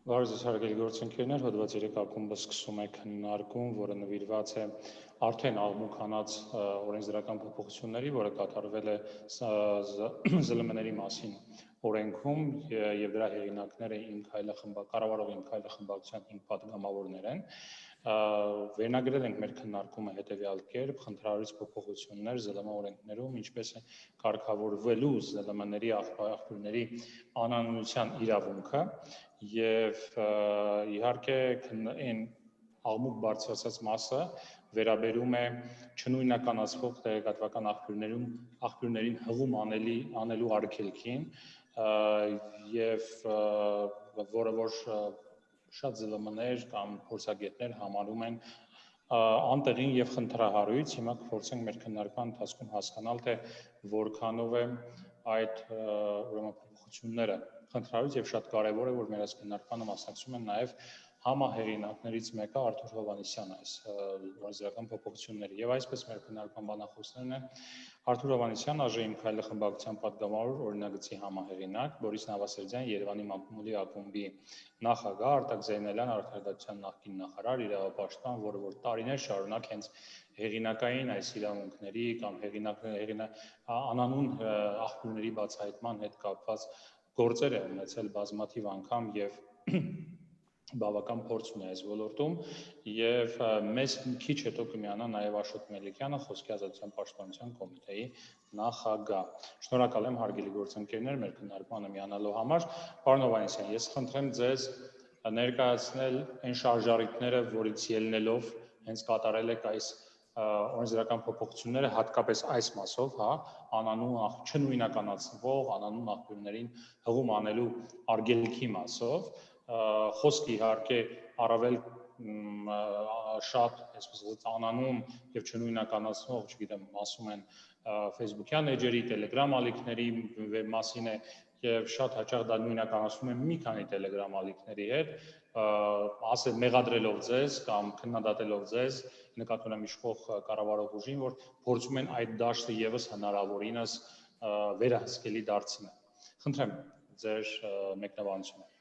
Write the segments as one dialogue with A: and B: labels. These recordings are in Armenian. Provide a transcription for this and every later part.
A: Բարև հարգելի գործընկերներ, հոդված 3 ակումբը սկսում է քննարկում, որը նվիրված է արդեն աղմուկ հանած օրենսդրական փոփոխությունների, որը կատարվել է ԶԼՄ-ների մասին օրենքում եւ դրա հեղինակները կառավարող Իմ քայլը խմբակցության 5 պատգամավորներ են։ Վերնագրել ենք մեր քննարկումը հետևյալ կերպ՝ խնդրահարույց փոփոխություններ ԶԼՄ օրենքներում, ինչպես է կարգավորվելու ԶԼՄ-ների աղբյուրների անանունության իրավունքը եւ իհարկե այն աղմուկ բարձրացած մասը վերաբերում է չնույնականացվող տեղեկատվական աղբյուրներին հղում անելու արգելքին եւ որը որ շատ ԶԼՄ-ներ կամ փորձագետներ համարում են անտեղին եւ խնդրահարույց։ Հիմա կփորձենք մեր քննարկման ընթացքում հասկանալ, թե որքանով է այդ ուրեմն փոփոխությունները խնդրահարույց եւ շատ կարեւոր է, որ մեր այս քննարկմանը մասնակցում են նաեւ համահեղինակներից մեկը Արթուր Հովհաննիսյանը այս օրենսդրական փոփոխությունների եւ այսպես մեր քննարկման բանախոսներն են Արթուր Հովհաննիսյան, Իմ քայլը խմբակցության պատգամավոր, օրինագծի համահեղինակ, Բորիս Նավասարդյան, Երևանի մակմուլի ակումբի նախագահ, Արտակ Զեյնալյան, Արդարադատության նախկին նախարար, իրավապաշտպան, որը որ տարիներ շարունակ հենց հեղինակային այս իրավունքների կամ անանուն աղբյուրների բացահայտման հետ կապված գործեր է ունեցել բազմաթիվ անգամ եւ բավական փորձ ունի այս ոլորտում եւ մեզ քիչ հետո կմիանա նաեւ Աշոտ Մելիքյանը, Խոսքի ազատության պաշտպանության կոմիտեի նախագահ։ Շնորհակալ եմ հարգելի գործընկերներ մեր քննարկմանը միանալու համար։ Պարոն Հովհաննիսյան, ես խնդրեմ ձեզ ներկայացնել այն շարժառիթները, որից ելնելով հենց կատարել եք այս օրենսդրական փոփոխությունները, հատկապես այս մասով, անանուն չնույնականացվող անանուն աղբյուրներին հղում անելու արգելքի մասով, խոսքը իհարկե առավել շատ, այսպես ասած, անանուն եւ չնույնականացնող, չգիտեմ, ասում են Facebook-յան էջերի, Telegram ալիքների մասին է եւ շատ հաճախ դա նույնականացում է մի քանի Telegram ալիքների հետ, ասել մեղադրելով ձեզ կամ քննադատելով ձեզ, նկատի ունեմ իշխող կառավարող ուժին, որ փորձում են այդ դաշտը եւս հնարավորինս վերահսկելի դարձնել։ Խնդրեմ ձեր մեկնաբանությունը։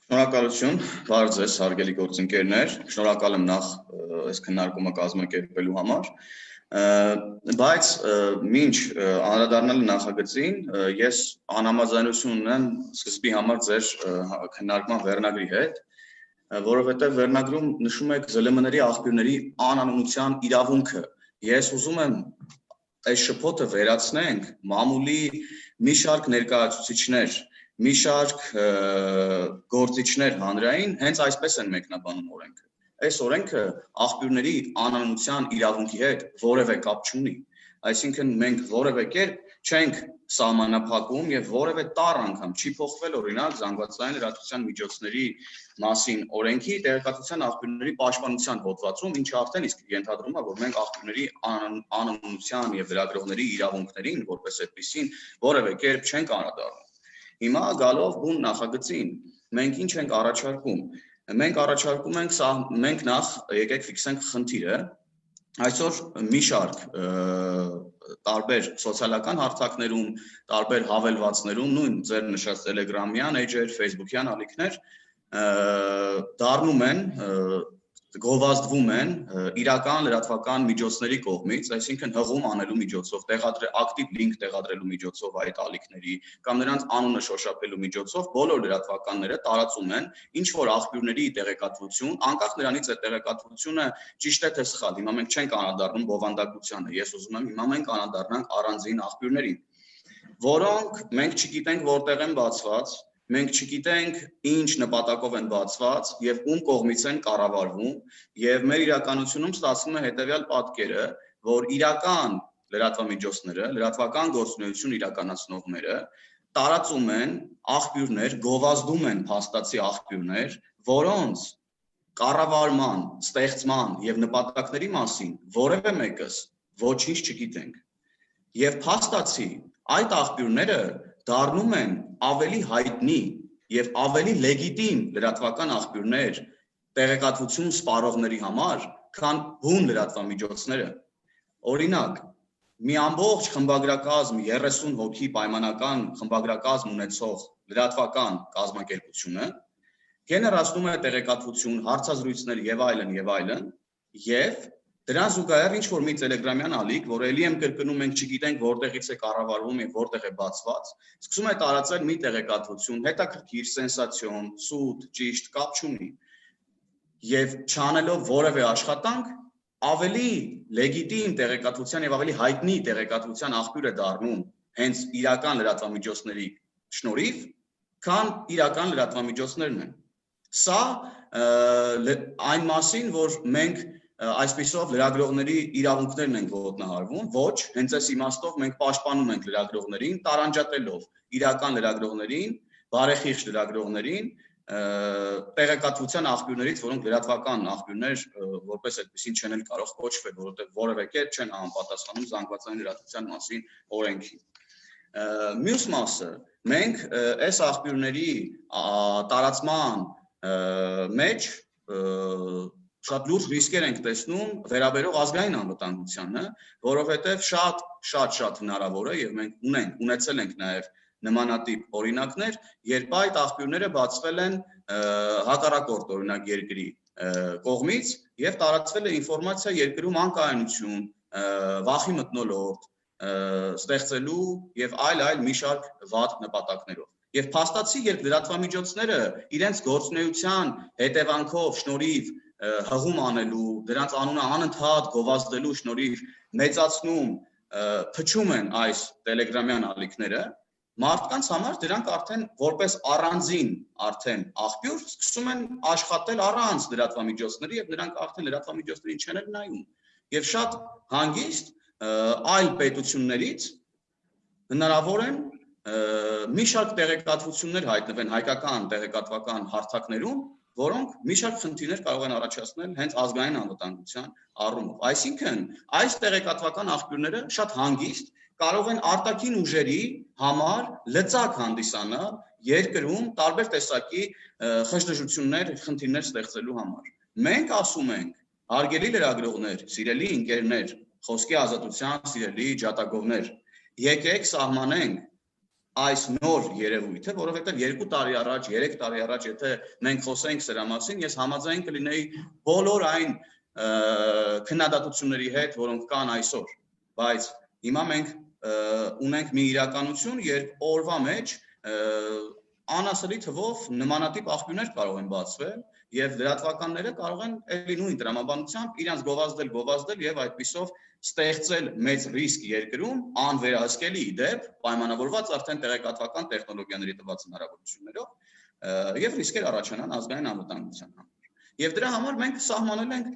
B: Շնորհակալություն, բարև ձեզ, հարգելի գործընկերներ, շնորհակալ եմ նախ այս քննարկումը կազմակերպելու համար, բայց մինչ անդրադառնալը նախագծին, ես անհամաձայնություն ունեմ սկզբի համար ձեր քննարկման վերնագրի հետ, որովհետև վերնագրում նշում եք ԶԼՄ-ների աղբյուրների անանունության իրավունքը։ Ես ուզում եմ այս շփոթը վերացնենք մամուլի մի շարք ներկայացուցիչներ, մի շարք գործիչներ հանրային հենց այսպես են մեկնաբանում օրենքը։ Այս օրենքը աղբյուրների անանունության իրավունքի հետ որևէ կապ չունի։ Այսինքն մենք որևէ կերպ չենք սահմանափակում եւ որևէ տառ անգամ չի փոխվել օրինակ զանգվածային լրատվության միջոցների մասին օրենքի տեղեկատվության աղբյուրների պաշտպանության հոդվածում, ինչը արդեն իսկ ենթադրում է, որ մենք աղբյուրների անանունության եւ լրագրողների իրավունքներին որպես այդպեսին որևէ կերպ չենք անդրադառնում։ Հիմա գալով բուն նախագծին, մենք ինչ ենք առաջարկում։ Մենք առաջարկում ենք մենք նախ եկեք ֆիքսենք խնդիրը։ Այսօր մի շարք տարբեր սոցիալական հարթակներում, տարբեր հավելվածներում, նույն ձեր նշած Telegram-յան էջեր, Facebook-յան ալիքներ դառնում են գովազդվում են իրական լրատվական միջոցների կողմից, այսինքն հղում անելու միջոցով, ակտիվ լինք տեղադրելու միջոցով այդ ալիքների կամ նրանց անունը շոշափելու միջոցով բոլոր լրատվականները տարածում են ինչ որ աղբյուրների տեղեկատվություն, անկախ նրանից այդ տեղեկատվությունը ճիշտ է թե սխալ։ Հիմա մենք չենք անդրադառնում բովանդակությանը, ես ուզում եմ հիմա մենք անդրադառնանք առանձին աղբյուրներին, որոնք մենք չգիտենք որտեղ են բացված, մենք չգիտենք ինչ նպատակով են բացված եւ ում կողմից են կառավարվում եւ մեր իրականությունում ստացվում է հետեւյալ պատկերը, որ իրական լրատվամիջոցները, լրատվական գործունեություն իրականացնողները տարածում են աղբյուրներ, գովազդում են փաստացի աղբյուրներ, որոնց կառավարման, ստեղծման եւ նպատակների մասին որևէ մեկս ոչինչ չգիտենք։ Եվ փաստացի այդ աղբյուրները դառնում են ավելի հայտնի եւ ավելի լեգիտիմ լրատվական աղբյուրներ տեղեկատվություն սպառողների համար, քան բուն լրատվամիջոցները։ Օրինակ, մի ամբողջ խմբագրակազմ 30 հոգի պայմանական խմբագրակազմ ունեցող լրատվական կազմակերպությունը գեներացնում է տեղեկատվություն, հարցազրույցներ եւ այլն, եւ դրան զուգահեռ ինչ որ մի Telegram-յան ալիք, որ ելի եմ կրկնում, մենք չգիտենք որտեղից է կառավարվում եւ որտեղ է բացված, սկսում է տարածել մի տեղեկատվություն, հետաքրքիր, սենսացիոն, սուտ, ճիշտ, կապ չունի։ Եվ չանելով որևէ աշխատանք, ավելի լեգիտիմ տեղեկատվության եւ ավելի հայտնի տեղեկատվության աղբյուր է դառնում հենց իրական լրատվամիջոցների շնորհիվ, քան իրական լրատվամիջոցներն են։ Սա այն մասին, որ մենք այսպիսով լրագրողների իրավունքներն են ոտնահարվում, ոչ, հենց այս իմաստով մենք պաշտպանում ենք լրագրողներին, տարանջատելով իրական լրագրողներին, բարեխիղճ լրագրողներին, տեղեկատվության աղբյուրներից, որոնք լրատվական աղբյուրներ որպես այդպեսին չեն էլ կարող կոչվել, որովհետև որևէ կերպ չեն համապատասխանում զանգվածային լրատվության մասին օրենքին։ Մյուս մասը, մենք այս աղբյուրների տարածման մեջ շատ լուրջ ռիսկեր ենք տեսնում վերաբերող ազգային անվտանգությանը, որովհետև շատ հնարավոր է եւ մենք ունեցել ենք նաեւ նմանատիպ օրինակներ, երբ այդ աղբյուրները բացվել են հակառակորդ օրինակ երկրի կողմից եւ տարածվել է ինֆորմացիա երկրում անկայունություն, վախի մթնոլորտ ստեղծելու եւ այլ մի շարք վատ նպատակներով։ Եվ փաստացի, երբ լրատվամիջոցները իրենց գործունեության հետևանքով շնորհիվ հղում անելու, դրանց անունը անընդհատ գովազդելու շնորհիվ մեծացնում, փչում են այս Telegram-յան ալիքները, մարդկանց համար դրանք արդեն որպես առանձին աղբյուր սկսում են աշխատել առանց լրատվամիջոցների եւ նրանք արդեն լրատվամիջոցներին չեն էլ նայում։ Եվ շատ հանգիստ այլ պետություններից հնարավոր են մի շարք տեղեկատվություններ հայտնվեն հայկական տեղեկատվական հարթակներում, որոնք մի շարք խնդիրներ կարող են առաջացնել հենց ազգային անվտանգության առումով։ Այսինքն, այս տեղեկատվական աղբյուրները շատ հանգիստ կարող են արտաքին ուժերի համար լծակ հանդիսանալ երկրում տարբեր տեսակի խժդժություններ, խնդիրներ ստեղծելու համար։ Մենք ասում ենք, հարգելի լրագրողներ, սիրելի ընկերներ, խոսքի ազատության սիրելի ջատագովներ, եկեք սահմանենք այս նոր երևույթը, որովհետև 2 տարի առաջ, 3 տարի առաջ, եթե մենք խոսեինք սրա մասին, ես համաձայն կլինեի բոլոր այն քննադատությունների հետ, որոնք կան այսօր, բայց հիմա մենք ունենք մի իրականություն, երբ օրվա մեջ անասելի թվով նմանատիպ աղբյուրներ կարող են բացվել եւ լրատվականները կարող են էլի նույն տրամաբանությամբ իրենց գովազդել եւ այդպիսով ստեղծել մեծ ռիսկ երկրում անվերահսկելի դեպ պայմանավորված արդեն տեղեկատվական տեխնոլոգիաների տված հնարավորություններով եւ ռիսկեր առաջանան ազգային անվտանգության համար։ Եվ դրա համար մենք սահմանել ենք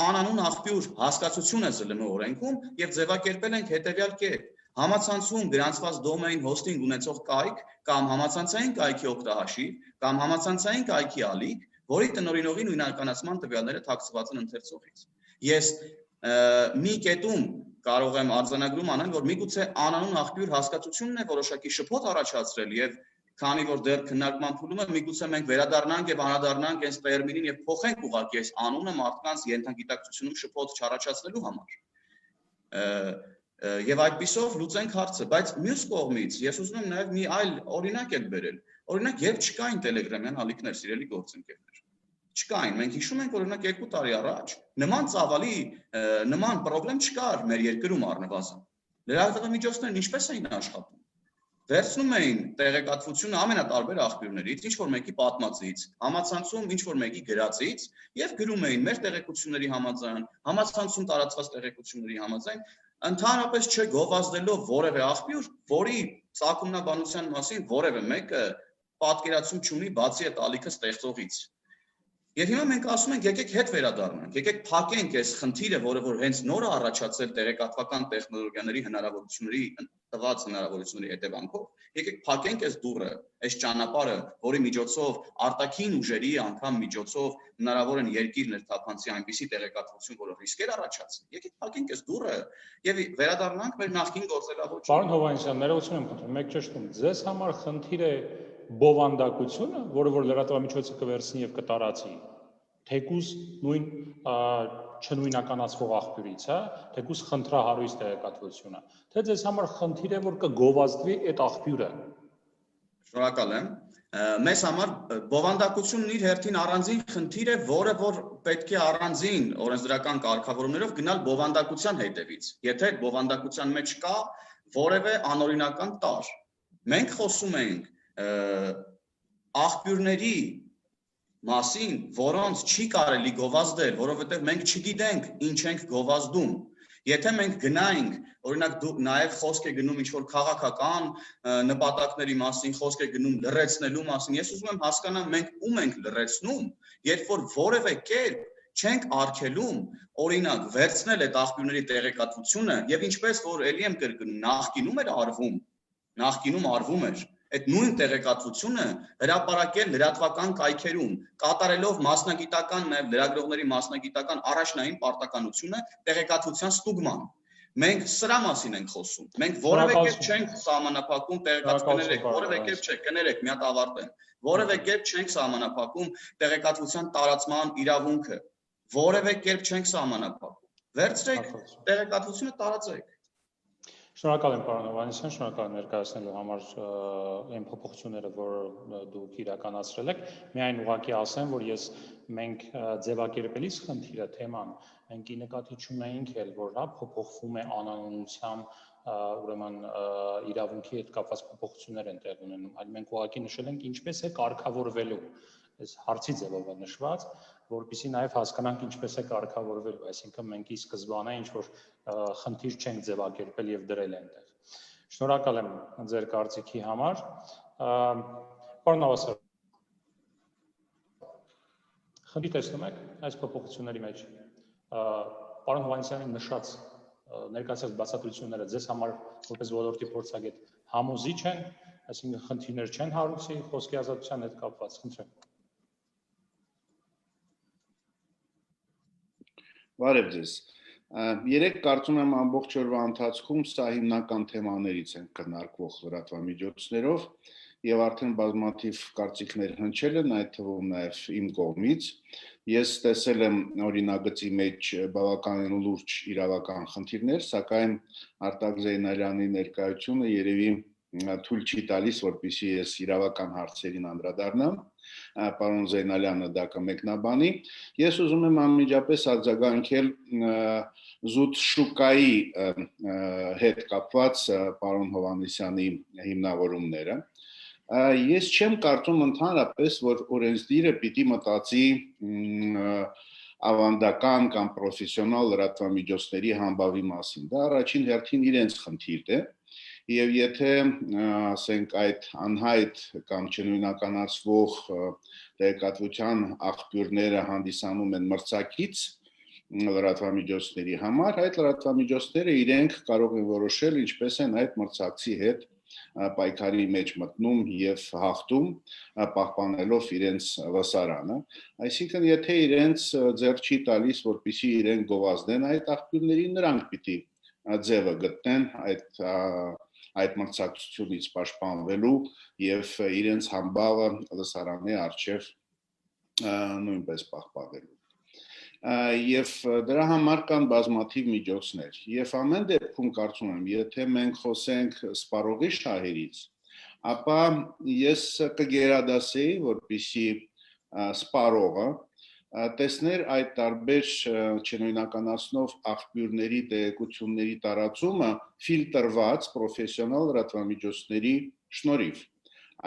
B: անանուն աղբյուր հասկացություն է ԶԼՄ օրենքում եւ ձևակերպել ենք հետեւյալ կերպ. համացանցում գրանցված domain hosting ունեցող կայք կամ համացանցային կայքի օգտահաշիվ կամ համացանցային կայքի ալիք, որի տնօրինողի նույնականացման տվյալները թաքցված են ընթերցողից։ Ես մի կետում կարող եմ արձանագրում անել, որ միգուցե անանուն աղբյուր հասկացությունն է որոշակի շփոթ առաջացրել եւ քանի որ դեռ քննարկման փուլում է, միգուցե մենք վերադառնանք եւ անդրադառնանք այս տերմինին եւ փոխենք ուղղակի այս անունը մարդկանց ենթագիտակցությունում շփոթ չառաջացնելու համար։ Եվ այդպիսով լուծենք հարցը, բայց մյուս կողմից ես ուզում եմ նաեւ մի այլ օրինակ էլ բերել։ Օրինակ, երբ չկային Telegram-յան ալիքներ, սիրելի գործընկերներ։ Չկային, մենք հիշում ենք, որ օրինակ 2 տարի առաջ նման ծավալի, նման խնդրեմ չկար մեր երկրում առնվազն։ Լրատվամիջոցներն ինչպես էին աշխատում։ Վերցնում էին տեղեկատվությունը ամենատարբեր աղբյուրներից, ինչ որ մեկի պատմածից, համացանցում ինչ որ մեկի գրածից եւ գրում էին մեր տեղեկությունների համաձայն, համացանցում տարածված տեղեկությունների համաձայն, ընդհանրապես չգովազդելով որևէ աղբյուր, որի ծագումնաբանության մասին որևէ մեկը պատկերացում չունի բացի այդ ալիքը ստեղծողից։ Եվ հիմա մենք ասում ենք, եկեք հետ վերադառնանք, եկեք փակենք այս խնդիրը, որը հենց նոր է առաջացել տեղեկատվական տեխնոլոգիաների հնարավորությունների տված հնարավորությունների հետևանքով, եկեք փակենք այս դուռը, այս ճանապարհը, որի միջոցով արտաքին ուժերի անգամ միջոցով հնարավոր են երկիր ներթափանցի այնպիսի տեղեկատվություն, որը ռիսկեր առաջացնի։ Եկեք փակենք այս դուռը եւ վերադառնանք մեր նախկին գործելավոճին։
A: Պարոն Հովհաննիսյան, ներողություն եմ խնդրում, մեկ ճշտում, ձեզ համար խնդիր է բովանդակությունը, որը որ լրատվամիջոցը կվերցնի եւ կտարածի, թեկուզ նույն չնույնականացվող աղբյուրից, հա, թեկուզ խնդրահարույց տեղեկատվությունը, թե ձեզ համար խնդիր է, որ կգովազդվի այդ աղբյուրը։
B: Շնորհակալ եմ։ Մեզ համար բովանդակությունն իր հերթին առանձին խնդիր է, որը որ պետք է առանձին օրենսդրական կարգավորումներով գնալ բովանդակության հետևից։ Եթե այդ բովանդակության մեջ կա որևէ անօրինական տար։ Մենք խոսում ենք աղբյուրների մասին, որոնց չի կարելի գովազդել, որովհետև մենք չգիտենք ինչ ենք գովազդում։ Եթե մենք գնայինք, օրինակ նաև խոսք է գնում ինչ-որ քաղաքական նպատակների մասին, խոսք է գնում լրացնելու մասին, ես ուզում եմ հասկանամ մենք ում ենք լրացնում, երբ որ որևէ կերպ չենք արգելում, օրինակ վերցնել այդ աղբյուրների տեղեկատվությունը եւ ինչպես որ ելի եմ կրկնում, նախկինում արվում էր այդ նույն տեղեկատվությունը հրապարակել լրատվական կայքերում, կատարելով մասնագիտական նաև լրագրողների մասնագիտական առաջնային պարտականությունը տեղեկատվության ստուգման։ Մենք սրա մասին ենք խոսում։ Մենք որևէ կերպ չենք սահմանափակում տեղեկատվությունները, որևէ կերպ չէ, կներեք, մի հատ ավարտեմ։ Որևէ կերպ չենք սահմանափակում տեղեկատվության տարածման իրավունքը։ Որևէ կերպ չենք սահմանափակում։ Վերցրեք տեղեկատվությունը տարածեք։
A: Շնորհակալ եմ պարոն Հովհաննիսյան, շնորհակալ եմ ներկայացնելու համար այն փոփոխությունները, որ դուք իրականացրել եք։ Միայն ուղղակի ասեմ, որ մենք ձևակերպելիս խնդիրը թեման մենք ի նկատի չունեինք էլ, որ հա փոփոխվում է անանունության ուրեմն իրավունքի հետ կապված փոփոխություններ են տեղ ունենում, այլ մենք ուղղակի նշել ենք ինչպես է կարգավորվելու այս հարցի ձևով է նշված, որպեսզի նաև հասկանանք ինչպես է կարգավորվելու, այսինքն մենք ի սկզբանե ինչ որ խնդիր չենք ձևակերպել եւ դրել այնտեղ։ Շնորհակալ եմ ձեր կարծիքի համար։ Պարոն Նավասար, խնդիր տեսնում եք այս փոփոխությունների մեջ։ Պարոն Հովհաննիսյանի նշած ներկայացած բացատրությունները ձեզ համար որպես ոլորտի փորձագետ համոզիչ են, այսինքն խնդիրներ չեն հարուցի խոսքի ազատության հետ կապված, խնդրեմ։
C: Բարև ձեզ։ Երեք կարծում եմ ամբողջ օրվա ընթացքում սա հիմնական թեմաներից են քննարկվող լրատվամիջոցներով եւ արդեն բազմաթիվ կարծիքներ հնչել են, այդ թվում նաեւ իմ կողմից։ Ես տեսել եմ օրինագծի մեջ բավականին լուրջ իրավական խնդիրներ, սակայն Արտակ Զեյնալյանի ներկայությունը երևի թույլ չի տալիս, որպեսզի ես իրավական հարցերին անդրադառնամ, պարոն Զեյնալյանը դա կմեկնաբանի։ Ես ուզում եմ անմիջապես արձագանքել զուտ շուկայի հետ կապված պարոն Հովհաննիսյանի հիմնավորումները։ Ես չեմ կարծում ընդհանրապես, որ օրենսդիրը պիտի մտածի ավանդական կամ պրոֆեսիոնալ լրատվամիջոցների համբավի մասին։ Դա առաջին հերթին իրենց խնդիրն է։ Եվ եթե ասենք այդ անհայտ կամ չնույնականացվող տեղեկատվության աղբյուրները հանդիսանում են մրցակից լրատվամիջոցների համար, այդ լրատվամիջոցները իրենք կարող են որոշել ինչպես են այդ մրցակցի հետ պայքարի մեջ մտնում եւ հաղթում, պահպանելով իրենց լսարանը։ Այսինքն եթե իրենց ձեռք չի տալիս, որպեսզի իրենք գովազդեն այդ աղբյուրներին, նրանք պիտի ձևը գտնեն այդ մրցակցությունից պաշտպանվելու եւ իրենց համբավը լսարանի առջև նույնպես պահպանելու։ Եվ դրա համար կան բազմաթիվ միջոցներ։ Եվ ամեն դեպքում կարծում եմ, եթե մենք խոսենք սպառողի շահերից, ապա ես կգերադասեի, որպեսզի սպառողը տեսներ այդ տարբեր չնույնականացնող աղբյուրների տեղեկությունների տարածումը ֆիլտրված պրոֆեսիոնալ լրատվամիջոցների շնորհիվ,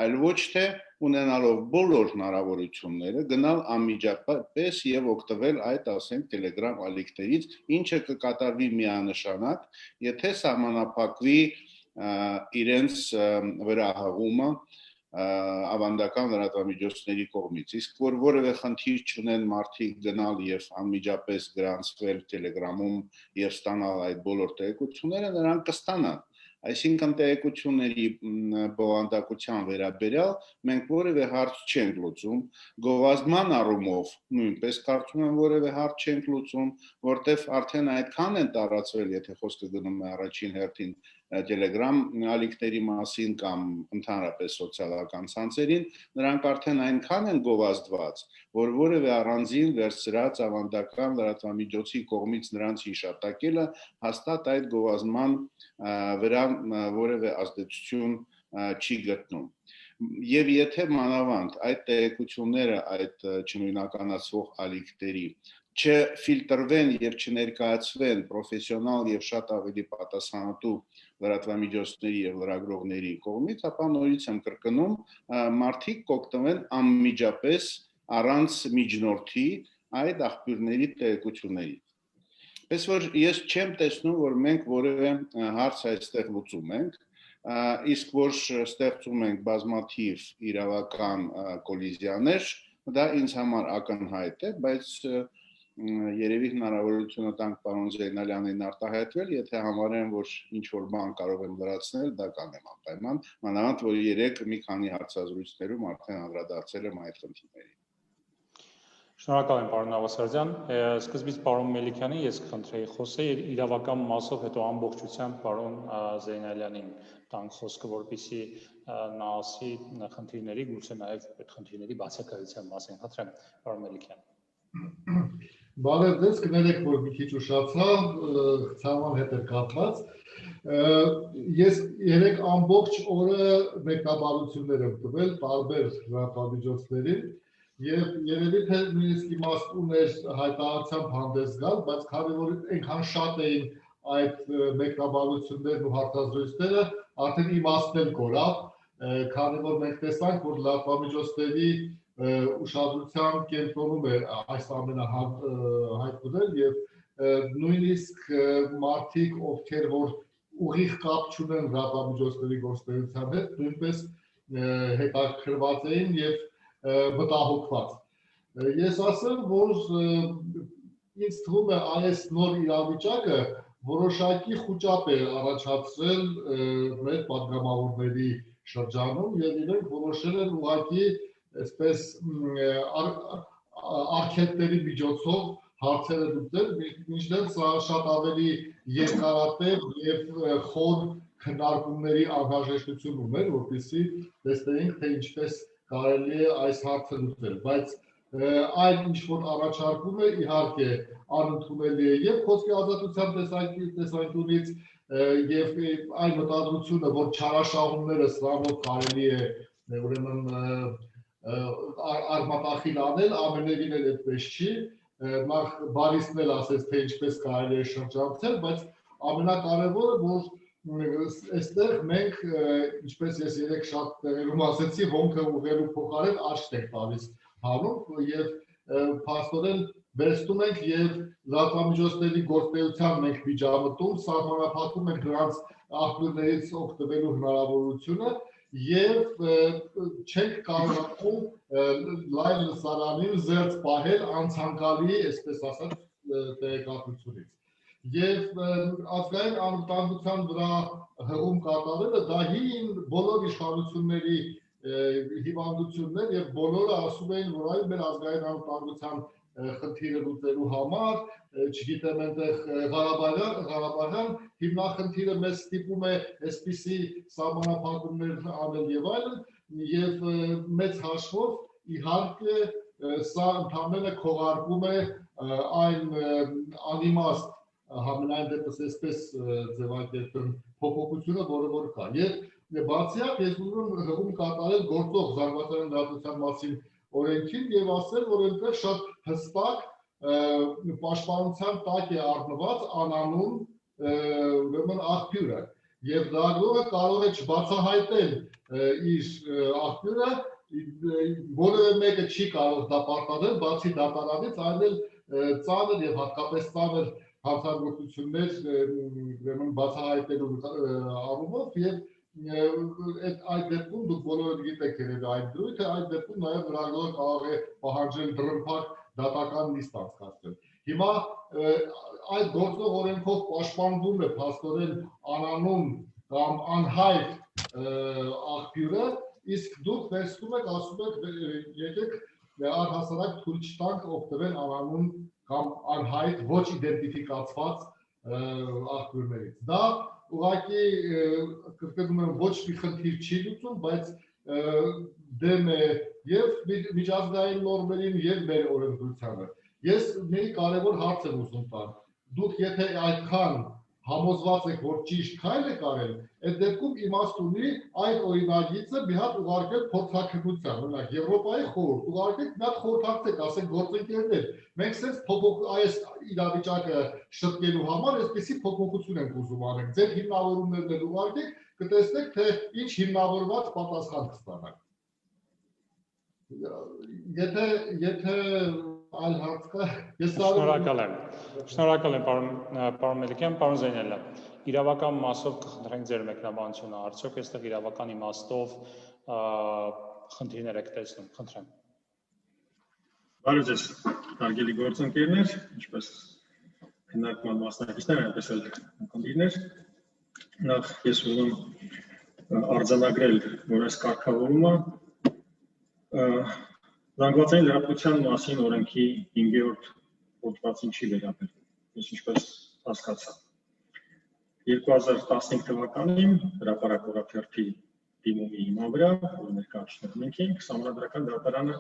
C: այլ ոչ թե ունենալով բոլոր հնարավորությունները գնալ անմիջապես եւ օգտվել այդ ասենք Telegram ալիքներից, ինչը կկատարվի միանշանակ, եթե սահմանափակվի իրենց վրա հղումը ավանդական լրատվամիջոցների կողմից, իսկ որ որևէ խնդիր չունեն մարդիկ գնալ եւ անմիջապես գրանցվել Telegram-ում եւ ստանալ այդ բոլոր տեղեկությունները, նրանք կստանան։ Այսինքն տեղեկությունների բովանդակության վերաբերյալ մենք որևէ հարց չենք լուծում, գովազդման առումով նույնպես կարծում եմ որևէ հարց չենք լուծում, որտեվ արդեն այդքան են տարածվել, եթե խոսքը գնում է առաջին հերթին Telegram ալիքների մասին կամ ընդհանրապես սոցիալական ցանցերին, նրանք արդեն այնքան են գովազդված, որ որևէ առանձին վերցրած ավանդական լրատվամիջոցի կողմից նրանց հիշատակելը հաստատ այդ գովազդման վրա որևէ ազդեցություն չի գտնում։ Եվ եթե մանավանդ այդ տեղեկությունները այդ չնույնականացվող ալիքների չֆիլտրվեն եւ չներկայացվեն պրոֆեսիոնալ եւ շատ ավելի պատասխանատու լրատվամիջոցների եւ լրագրողների կողմից, ապա նորից եմ կրկնում, մարդիկ կօգտվեն անմիջապես առանց միջնորդի այդ աղբյուրների տեղեկությունների։ Պես որ ես չեմ տեսնում, որ մենք որևէ հարց այստեղ լուծում ենք, իսկ որ ստեղծում ենք բազմաթիվ իրավական կոլիզիաներ, դա ինձ համար ակնհայտ է, բայց երևի հնարավորությունը տանք պարոն Զեյնալյանին արտահայտվել, եթե համարեն, որ ինչ-որ բան կարող եմ լրացնել, դա կանեմ անպայման, մանավանդ, որ երեկ մի քանի հարցազրույցներում արդեն անդրադարձել եմ այդ խնդիրներին։
A: Շնորհակալ եմ, պարոն Նավասարդյան։ Սկզբից պարոն Մելիքյանին ես կխնդրեի խոսել իրավական մասով, հետո ամբողջությամբ պարոն Զեյնալյանին տանք խոսքը, որպեսզի նա ասի խնդիրների, գուցե նաև այդ խնդիրների բացակայության մասին։ Խնդրեմ, պարոն Մելիքյան։
D: Բարև ձեզ, կներեք, որ մի քիչ ուշացա, ցաման հետ էր կապված։ Ես երեք ամբողջ օրը մեկնաբանություններ եմ տվել տարբեր լրատվամիջոցներին եւ երևի թե նույնիսկ իմաստ ուներ հայտարարությամբ հանդես գալ, բայց քանի որ այնքան շատ էին այդ մեկնաբանություններն ու հարցազրույցները, արդեն իմաստն կորավ, քանի որ մենք տեսանք, որ լրատվամիջոցների ուշադրության կենտրոնում է այս ամենը հայտնվել եւ նույնիսկ մարդիկ, ովքեր որ ուղիղ կապ չունեն լրատվամիջոցների գործունեության հետ, նույնպես հետաքրքրված էին եւ մտահոգված։ Ես ասեմ, որ ինձ թվում է այս նոր իրավիճակը որոշակի խուճապ է առաջացրել մեր պատգամավորների շրջանում եւ իրենք որոշել են ուղղակի այսպես արգելքների միջոցով հարցերը լուծել, մինչդեռ սա շատ ավելի երկարատև եւ խոր քննարկումների անհրաժեշտություն ուներ, որպեսզի տեսնեինք, թե ինչպես կարելի է այս հարցը լուծել, բայց այն ինչ որ առաջարկում է իհարկե անընդունելի է եւ խոսքի ազատության տեսանկյունից եւ այն մտադրությունը, որ չարաշահումները սրանով կարելի է ուրեմն արմատախիլ անել, ամենևին էլ այդպես չի, նախ բարիսն էլ ասեց, թե ինչպես կարելի է շրջանցել, բայց ամենակարևորը, որ այստեղ մենք, ինչպես ես երեք շատ տեղերում ասեցի, հոնքը ուղղելու փոխարեն աչք ենք տալիս հանուն եւ փաստորեն վերստում ենք եւ լրատվամիջոցների գործունեության մենք միջամտում, սահմանափակում ենք նրանց աղբյուրներից օգտվելու հնարավորությունը եւ չենք կարողանում լայվ լսարանին զերծ պահել անցանկալի, այսպես ասած, տեղեկատվությունից։ Եվ ազգային անվտանգության վրա հղում կատարելը դա հին բոլոր իշխանությունների հիվանդություններ եւ բոլորը ասում էին, որ այլ մեր ազգային անվտանգության խնդիրը լուծելու համար, չգիտեմ, այնտեղ Ղարաբաղյան հիմնախնդիրը մեզ ստիպում է այսպիսի սահմանափակումներ անել եւ այլն, եւ մեծ հաշվով իհարկե սա ընդհանրապես քողարկում է այն անիմաստ համենայն դեպս այսպես ձևակերպեմ փոփոխությունը, որը որ կա։ Եվ բացի այդ ես ուզում եմ հղում կատարել գործող զանգվածային լրատվության մասին օրենքին եւ ասել, որ այնտեղ շատ հստակ պաշտպանության տակ է առնված անանուն ուրեմն աղբյուրը եւ լրագրողը կարող է չբացահայտել իր աղբյուրը, որևէ մեկը չի կարող դա պարտադրել, բացի դատարանից, այլ ծանր եւ հատկապես ծանր հանցագործություններ ուրեմն բացահայտելու առումով եւ այդ դեպքում դուք բոլորը գիտեք երևի այդ դրույթը, այդ դեպքում նաև լրագրողը կարող է պահանջել դրամփակ դատական նիստ անցկացնել։ Հիմա այդ գործող օրենքով պաշտպանվում է փաստորեն անանուն կամ անհայտ աղբյուրը, իսկ դուք վերցնում եք, ասում եք եկեք առհասարակ թույլ չտանք օգտվել անանուն կամ անհայտ ոչ իդենտիֆիկացված աղբյուրներից։ Դա ուղղակի կրկնում եմ ոչ մի խնդիր չի լուծում, բայց դեմ է եւ միջազգային նորմերին եւ մեր օրենսդրությանը։ Ես մի կարևոր հարց եմ ուզում տալ։ Դուք եթե այդքան համոզված եք, որ ճիշտ քայլ եք արել, այդ դեպքում իմաստ ունի այդ օրինագիծը մի հատ ուղարկել փորձաքննության, օրինակ Եվրոպայի խորհուրդ, ուղարկեք մի հատ խորհրդակցեք, ասեք գործընկերներ, մենք sense այս իրավիճակը շտկելու համար այսպեսի փոփոխություն ենք ուզում անել, ձեր հիմնավորումներն էլ ուղարկեք, կտեսնեք, թե ինչ հիմնավորված պատասխան կստանաք։ Եթե այլ հարց կա,
A: Շնորհակալ եմ, պարոն Մելիքյան, պարոն Զեյնալյան, իրավական մասով կխնդրենք ձեր մեկնաբանությունը, արդյոք այստեղ իրավական իմաստով խնդիրներ եք տեսնում, խնդրեմ։
E: Բարև ձեզ, հարգելի գործընկերներ, ինչպես քննարկման մասնակիցներ, այնպես էլ խնդիրներ, նախ ես ուզում արձանագրել, որ այս կարգավորումը զանգվածային լրատվության մասին օրենքի 5-րդ հոդվածին չի վերաբերվում, ես ինչպես հասկացա։ 2015 թվականին հրապարակ օրաթերթի դիմումի հիման վրա, որ ներկայացնում ենք, Սահմանադրական դատարանը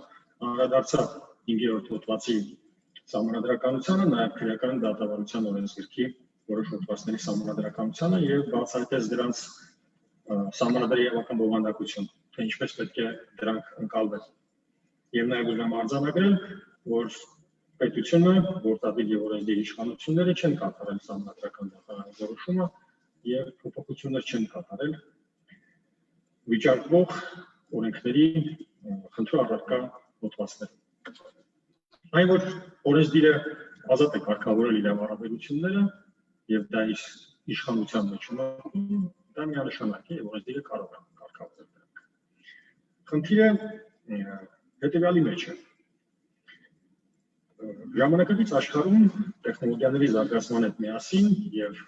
E: անդրադարձավ 5-րդ հոդվածի սահմանադրականությանը, նաև քրեական դատավարության օրենսգրքի որոշ հոդվածների սահմանադրականությանը եւ բացահայտեց դրանց սահմանադրի իրավական բովանդակություն, թե ինչպես պետք է դրանք ընկալվեն։ Եվ նաև ուզում եմ արձանագրել, որ պետությունը, գործադիր եւ օրենսդիր իշխանությունները չեն կատարել սահմանադրական դատարանի որոշումը եւ փոփոխություններ չեն կատարել վիճարկվող օրենքների խնդրու առարկա հոդվածներում։ Այն որ օրենսդիրը ազատ է կարգավորել իր հարաբերությունները եւ դա իշխանության մեջ ունի, դա միանշանակ է եւ օրենսդիրը կարող է կարգավորել դրանք։ Խնդիրը հետեւյալի մեջ է։ Ժամանակակից աշխարհում տեխնոլոգիաների զարգացման հետ միասին եւ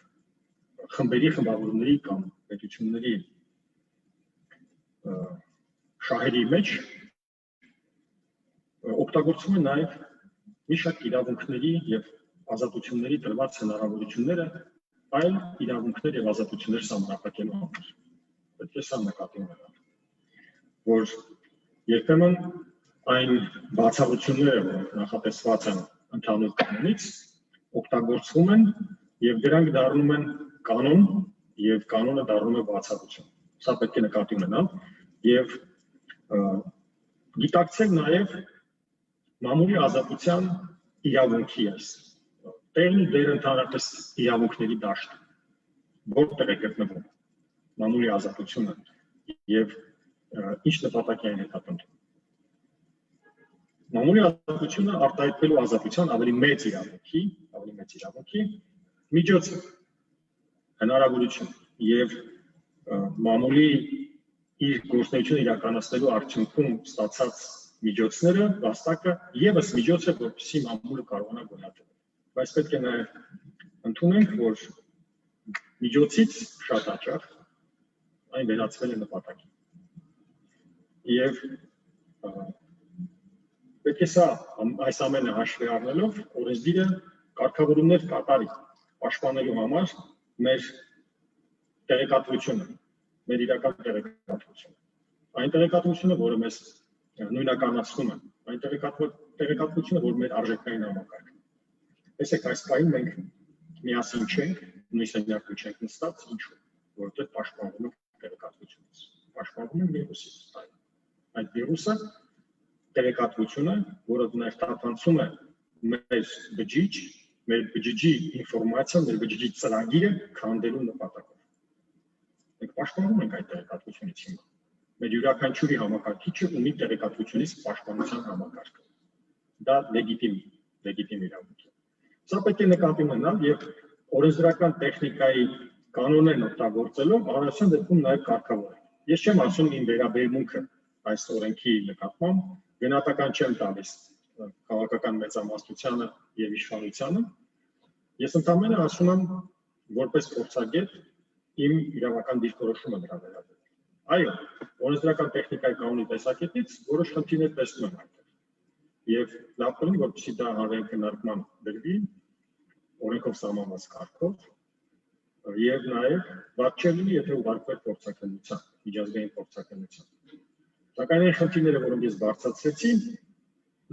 E: խմբերի խմբավորումների կամ պետությունների շահերի մեջ օգտագործվում է նաև մի շարք իրավունքների եւ ազատությունների տրված հնարավորությունները այլ իրավունքներ եւ ազատություններ սահմանափակելու համար։ Պետք է սա նկատի ունենալ, որ երբեմն այն բացառությունները, որոնք նախատեսված են ընդհանուր կանոնից, օգտագործվում են եւ դրանք դառնում են կանոն եւ կանոնը դառնում է բացառություն։ Սա պետք է նկատի ունենալ եւ գիտակցել նաեւ մամուլի ազատության իրավունքի այս տեղն ու դեր ընդհանրապես իրավունքների դաշտը, որտեղ է գտնվում մամուլի ազատությունը եւ ինչ նպատակ է այն հետապնդում։ Մամուլի ազատությունը արտահայտվելու ազատության ավելի մեծ իրավունքի միջոց է, հնարավորություն եւ մամուլի իր գործունեությունը իրականացնելու արդյունքում ստացած միջոցները վաստակը եւս միջոց է, որպեսզի մամուլը կարողանա գոյատևել։ Բայց պետք է նաեւ ընդունենք, որ միջոցից շատ հաճախ այն վերածվել է նպատակի։ Եվ պետք է սա այս ամենը հաշվի առնելով օրենսդիրը կարգավորումներ կատարի պաշտպանելու համար մեր տեղեկատվությունը, մեր իրական տեղեկատվությունը։ Այն տեղեկատվությունը, որը մեզ նույնականացնում է, այն տեղեկատվությունը, որ մեր արժեքային համակարգն է։ Տեսեք, այս պահին մենք միասին չենք, նույն սենյակում չենք նստած, ինչու՞, որովհետև պաշտպանվում ենք տեղեկատվությունից, պաշտպանվում ենք վիրուսից։ Այդ վիրուսը տեղեկատվությունը, որը ներթափանցում է մեր բջիջ, մեր բջիջի ինֆորմացիան, մեր բջիջի ծրագիրը քանդելու նպատակով։ Մենք պաշտպանվում ենք այդ տեղեկատվությունից հիմա։ Մեր յուրաքանչյուրի համակարգիչը ունի տեղեկատվությունից պաշտպանության համակարգ։ Դա լեգիտիմ իրավունք է։ Սա պետք է նկատի ունենալ եւ օրենսդրական տեխնիկայի կանոններն օգտագործելով հանրության դեպքում նաեւ կարգավորել։ Ես չեմ ասում իմ վերաբերմունքը այս օրենքի նկատմամբ, գնահատական չեմ տալիս քաղաքական մեծամասնությանը եւ իշխանությանը։ Ես ընդհանրապես ասում եմ որպես փորձագետ իմ իրավական դիրքորոշումը դրա վերաբերյալ։ Այո, օրենսդրական տեխնիկայի կանոնի տեսակետից որոշ խնդիրներ տեսնում եմ այնտեղ։ Եվ լավ կլինի, որպեսզի դա հանրային քննարկման դրվի օրենքով սահմանված կարգով եւ նաեւ վատ չէ լինի, եթե ուղարկվեր փորձաքննության, միջազգային փորձաքննության։ Սակայն այն խնդիրները, որոնք ես բարձրացրեցի,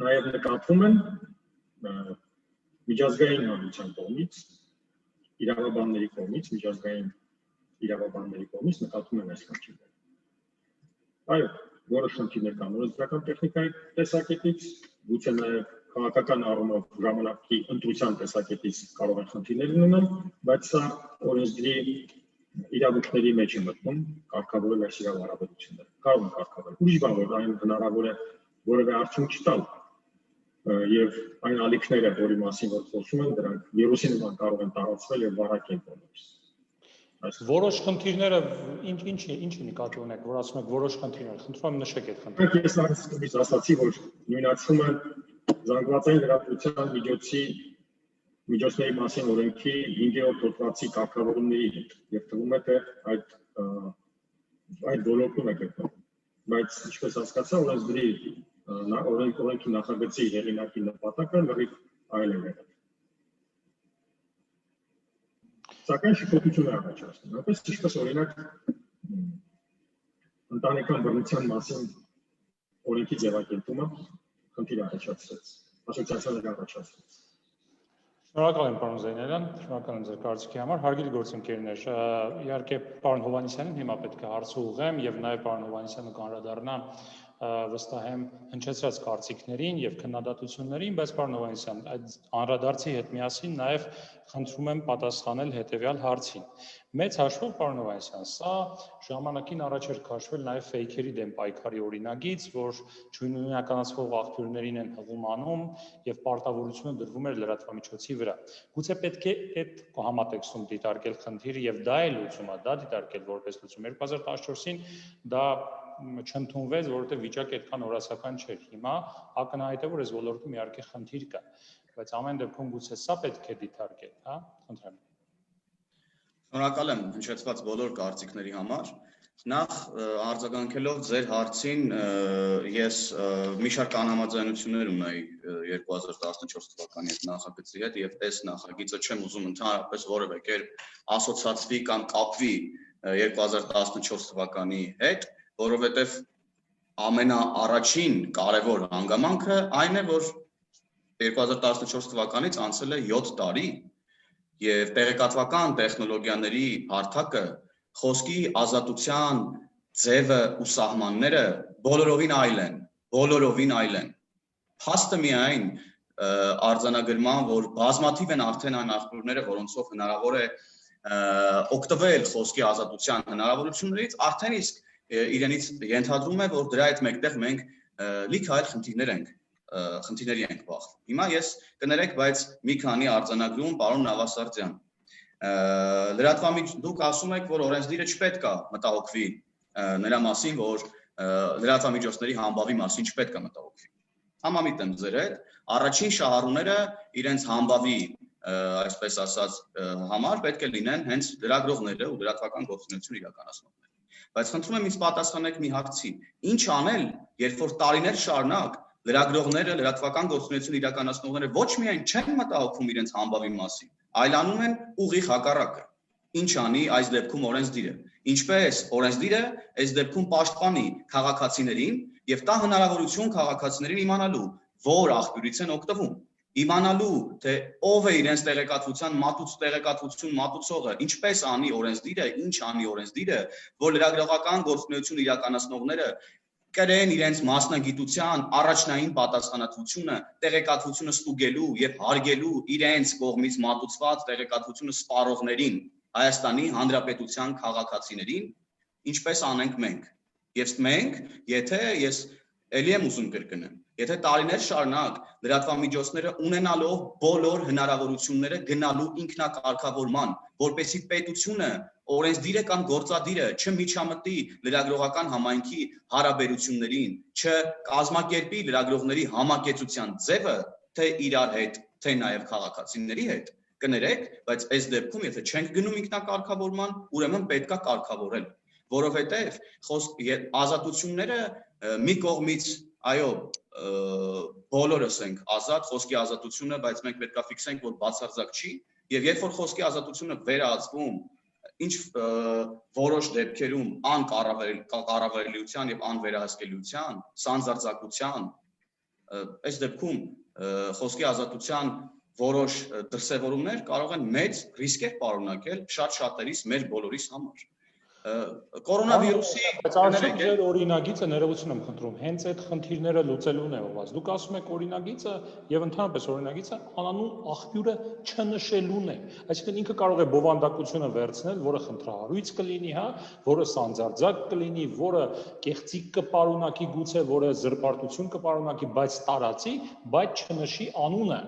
E: նաեւ նկատվում են միջազգային հանրության կողմից իրավաբանների կողմից, միջազգային իրավաբանների կողմից նկատում են այս խնդիրները։ Այո, որոշ խնդիրներ կան օրենսդրական տեխնիկայի տեսակետից, գուցե նաև քաղաքական առումով ժամանակի ընտրության տեսակետից կարող են խնդիրներ ունենալ, բայց սա օրենսդրի իրավունքների մեջ է մտնում կարգավորել այս իրավահարաբերությունները, կարող են կարգավորել։ Ուրիշ բան, որ այն հնարավոր է որևէ արդյունք չտալ, եւ այն ալիքները, որի մասին որ խոսում են, դրանք վիրուսի նման կարող են տարածվել եւ վարակել բոլորս։
A: Որոշ խնդիրները ինչ նկատի ունեք, որ ասում եք որոշ խնդիրներ, խնդրում եմ նշեք այդ խնդիրները։
E: Ես սկզբից ասացի, որ նույնացում է զանգվածային լրատվության միջոցների մասին օրենքի 5-րդ հոդվածի կարգավորումների հետ եւ թվում է թե այդ ոլորտում է գտնվում։ Բայց ինչպես հասկացա, օրենքի նախագծի հեղինակի նպատակը լրիվ այլ է եղել։ Սակայն շփոթություն է առաջացնում, որպես ինչպես օրինակ ընտանեկան բռնության մասին օրենքի ձևակերպումը խնդիր առաջացրեց, ասոցիացիաներ առաջացրեց։
A: Շնորհակալ եմ պարոն Զեյնալյան, շնորհակալ եմ ձեր կարծիքի համար, հարգելի գործընկերներ, իհարկե պարոն Հովհաննիսյանին հիմա պետք է հարցը ուղղեմ եւ նաեւ պարոն Հովհաննիսյանը կանդրադառնա վստահ եմ հնչեցրած կարծիքներին եւ քննադատություններին, բայց պարոն Հովհաննիսյան, այդ անդրադարձի հետ միասին նաեւ խնդրում եմ պատասխանել հետեւյալ հարցին։ Մեծ հաշվով պարոն Հովհաննիսյան, սա ժամանակին առաջ էր քաշվել նաեւ ֆեյքերի դեմ պայքարի օրինագիծ, որ չնույնականացվող աղբյուրներին են հղում անում եւ պարտավորությունը դրվում էր լրատվամիջոցի վրա։ Գուցե պետք է այդ համատեքստում դիտարկել խնդիրը եւ դա է լուծումը, դա դիտարկել որպես լուծում։ 2014-ին դա չընդունվեց, որովհետև վիճակը այդքան օրացական չէր։ Հիմա ակնհայտ է, որ այս ոլորտում իհարկե խնդիր կա, բայց ամեն դեպքում գուցե սա պետք է դիտարկել, հա? Խնդրեմ։
B: Շնորհակալ եմ հնչեցված բոլոր կարծիքների համար։ Նախ արձագանքելով ձեր հարցին, ես մի շարք անհամաձայնություններ ունեի 2014 թվականի այդ նախագծի հետ եւ այս նախագիծը չեմ ուզում ընդհանրապես որևէ կերպ ասոցացվի կամ կապվի 2014 թվականի հետ, որովհետև ամենաառաջին կարևոր հանգամանքը այն է, որ 2014 թվականից անցել է 7 տարի եւ տեղեկատվական տեխնոլոգիաների հարթակը, խոսքի ազատության ձևը ու սահմանները բոլորովին այլ են։ Փաստը միայն արձանագրման, որ բազմաթիվ են արդեն այն աղբյուրները, որոնցով հնարավոր է օգտվել խոսքի ազատության հնարավորություններից, արդեն իսկ իրենից ենթադրում է, որ դրա հետ մեկտեղ մենք լիքը այլ խնդիրների ենք բախվում։ Հիմա ես կներեք, բայց մի քանի արձանագրում, պարոն Նավասարդյան, դուք ասում եք, որ օրենսդիրը չպետք է մտահոգվի նրա մասին, որ լրատվամիջոցների համբավի մասին չպետք է մտահոգվի։ Համամիտ եմ ձեր հետ, առաջին շահառուները իրենց համբավի, այսպես ասած, համար պետք է լինեն հենց լրագրողները ու լրատվական գործունեություն իրականացնողները։ Բայց խնդրում եմ ինձ պատասխանեք մի հարցի. ինչ անել, երբ որ տարիներ շարունակ լրագրողները, լրատվական գործունեություն իրականացնողները ոչ միայն չեն մտահոգվում իրենց համբավի մասին, այլ անում են ուղիղ հակառակը։ Ինչ անի այս դեպքում օրենսդիրը։ Ինչպես օրենսդիրը այս դեպքում պաշտպանի քաղաքացիներին եւ տա հնարավորություն քաղաքացիներին իմանալու, որ աղբյուրից են օգտվում, իմանալու, թե ով է իրենց տեղեկատվության մատուցողը, ինչպես անի օրենսդիրը, ինչ անի օրենսդիրը, որ լրագրողական գործունեություն իրականացնողները կրեն իրենց մասնագիտության առաջնային պատասխանատվությունը, տեղեկատվությունը ստուգելու եւ հարգելու իրենց կողմից մատուցված տեղեկատվությունը սպառողներին, Հայաստանի Հանրապետության քաղաքացիներին, ինչպես անենք մենք։ Եվ մենք, եթե ես ելի եմ ուզում կրկնեմ, եթե տարիներ շարունակ լրատվամիջոցները ունենալով բոլոր հնարավորությունները գնալու ինքնակարգավորման, որպեսզի պետությունը, օրենսդիրը կամ գործադիրը չմիջամտի լրագրողական համայնքի հարաբերություններին, չկազմակերպի լրագրողների համակեցության ձևը, թե իրար հետ, թե նաև քաղաքացիների հետ, կներեք, բայց այս դեպքում եթե չենք գնում ինքնակարգավորման, ուրեմն պետքա կարգավորել, որովհետև ազատությունները մի կողմից, այո, բոլորս ենք ազատ, խոսքի ազատությունը, բայց մենք պետք է ֆիքսենք, որ բացարձակ չի, եւ երբ որ խոսքի ազատությունը վերածվում ինչ որոշ դեպքերում անկառավարելիության եւ անվերահսկելիության, սանձարձակության, այս դեպքում խոսքի ազատության որոշ դրսևորումներ կարող են մեծ ռիսկեր պարունակել շատ-շատերիս մեր բոլորիս համար։ Կորոնավիրուսի
A: Բայց արդյոք ձեր օրինագիծը ներողություն եմ խնդրում, հենց այդ խնդիրները լուծելուն է ուղղված։ Դուք ասում եք օրինագիծը եւ ընդհանրապես օրինագիծը անանուն աղբյուրը չնշելուն է։ Այսինքն ինքը կարող է բովանդակությունը վերցնել, որը խնդրահարույց կլինի, հա, որը սանձարձակ կլինի, որը կեղծիք կպարունակի գուցե, որը զրպարտություն կպարունակի, բայց տարածի, բայց չնշի անունը։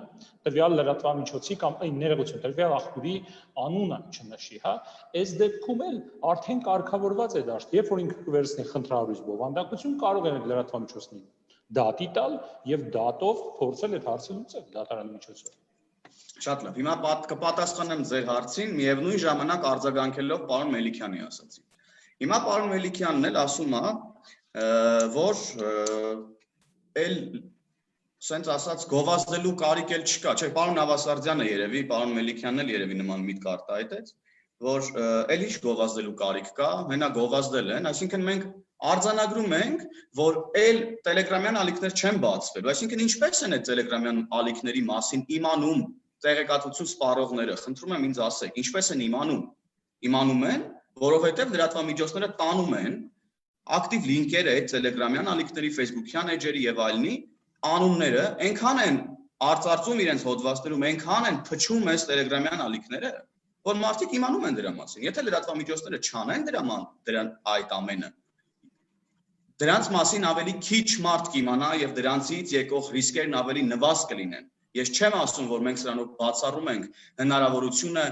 A: Տվյալ լրատվամիջոցի կամ այն ներողություն, տվյալ աղբյուրի անունը չնշի, հա։ Այս դեպքում էլ արդեն կարգավորված է դաշտ, երբ որ ինքը կվերցնի խնդրահարույց բովանդակություն, կարող են լրատվամիջոցին դատի տալ եւ դատով փորձել այդ հարցը լուծել դատարանի միջոցով։
B: Շատ լավ։ Հիմա կպատասխանեմ ձեր հարցին, միևնույն ժամանակ արձագանքելով պարոն Մելիքյանի ասացին։ Հիմա պարոն Մելիքյանն էլ ասում է, որ էլ սենց ասած գովազդելու կարիք էլ չկա, չէ, պարոն Նավասարդյանը երևի, պարոն Մելիքյանն էլ երևի նման միտք արտահայտեց, որ էլ ինչ գովազդելու կարիք կա, հենա գովազդել են, այսինքն մենք արձանագրում ենք, որ էլ տելեգրամյան ալիքներ չեն բացվելու, այսինքն ինչպես են այդ տելեգրամյան ալիքների մասին իմանում տեղեկատվություն սպառողները, խնդրում եմ ինձ ասեք, ինչպես են իմանում։ Իմանում են, որովհետև լրատվամիջոցները տանում են ակտիվ լինքերը այդ տելեգրամյան ալիքների, Facebook-յան էջերի եւ այլնի անունները, այնքան են արծարծում իրենց հոդվածներում, այնքան են փչում այս տելեգրամյան ալիքները, որ մարդիկ իմանում են դրա մասին։ Եթե լրատվամիջոցները չանեն դրան այդ ամենը, դրանց մասին ավելի քիչ մարդ կիմանա եւ դրանցից եկող ռիսկերն ավելի նվազ կլինեն։ Ես չեմ ասում, որ մենք սրանով բացառում ենք հնարավորությունը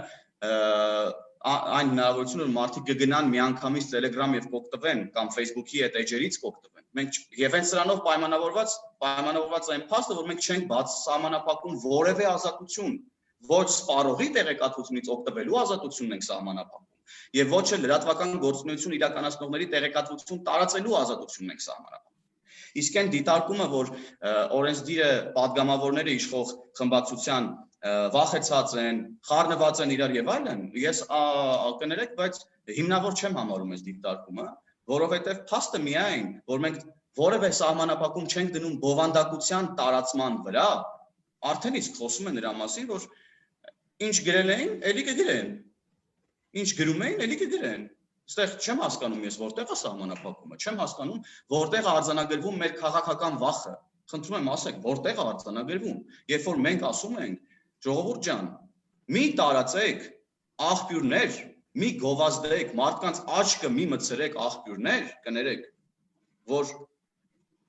B: այն հնարավորությունը, որ մարդիկ կգնան միանգամից Telegram եւ կօգտվեն կամ Facebook-ի այդ էջերից կօգտվեն։ Մենք եւ այն սրանով պայմանավորված այն փաստը, որ մենք չենք բաց սահմանափակում որևէ ազատություն, ոչ սպառողի տեղեկատվությունից օգտվելու ազատությունն ենք սահմանափակում եւ ոչ էլ լրատվական գործունեություն իրականացնողների տեղեկատվություն տարածելու ազատությունն ենք սահմանափակում։ Իսկ այն դիտարկումը, որ օրենսդիրը падգամավորները իշխող խմբակցության վախեցած են, խառնված են իրար եւ այլն, ես կներեք, բայց հիմնավոր չեմ համարում այս դիտարկումը, որովհետեւ փաստը միայն, որ մենք որևէ սահմանափակում չենք դնում բովանդակության տարածման վրա, արդեն իսկ խոսում են նրա մասին, որ ինչ գրել էին, ելի կգրեն։ Ինչ գրում էին, ելի կգրեն։ Այստեղ չեմ հասկանում ես որտեղ է սահմանափակումը, չեմ հասկանում որտեղ է արձանագրվում մեր քաղաքական վախը։ Խնդրում եմ ասեք, որտեղ է արձանագրվում, երբ որ մենք ասում ենք, ժողովուրդ ջան, մի տարածեք աղբյուրներ, մի գովազդեք, մարդկանց աչքը մի մցրեք աղբյուրներ, կներեք,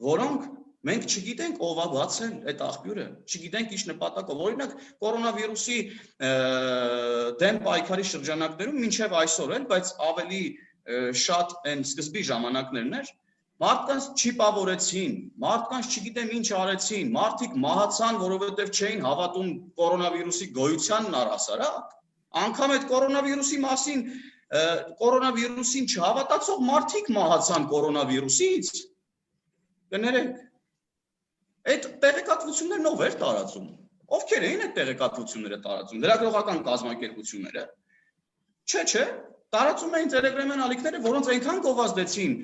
B: որոնք մենք չգիտենք ով է բացել այդ աղբյուրը, չգիտենք ինչ նպատակով։ Օրինակ կորոնավիրուսի դեմ պայքարի շրջանակներում մինչև այսօր էլ, բայց ավելի շատ այն սկզբի ժամանակներն էր, մարդկանց չիպավորեցին, մարդկանց չգիտեմ ինչ արեցին, մարդիկ մահացան, որովհետև չէին հավատում կորոնավիրուսի գոյությանն առհասարակ։ Անգամ այդ կորոնավիրուսին չհավատացող մարդիկ մահացան կորոնավիրուսից։ Կներեք, այդ տեղեկատվություններն ով էր տարածում։ Ովքեր էին այդ տեղեկատվությունները տարածում։ Լրագրողական կազմակերպությունները։ Չէ, տարածում էին տելեգրամյան ալիքները, որոնց այնքան գովազդեցին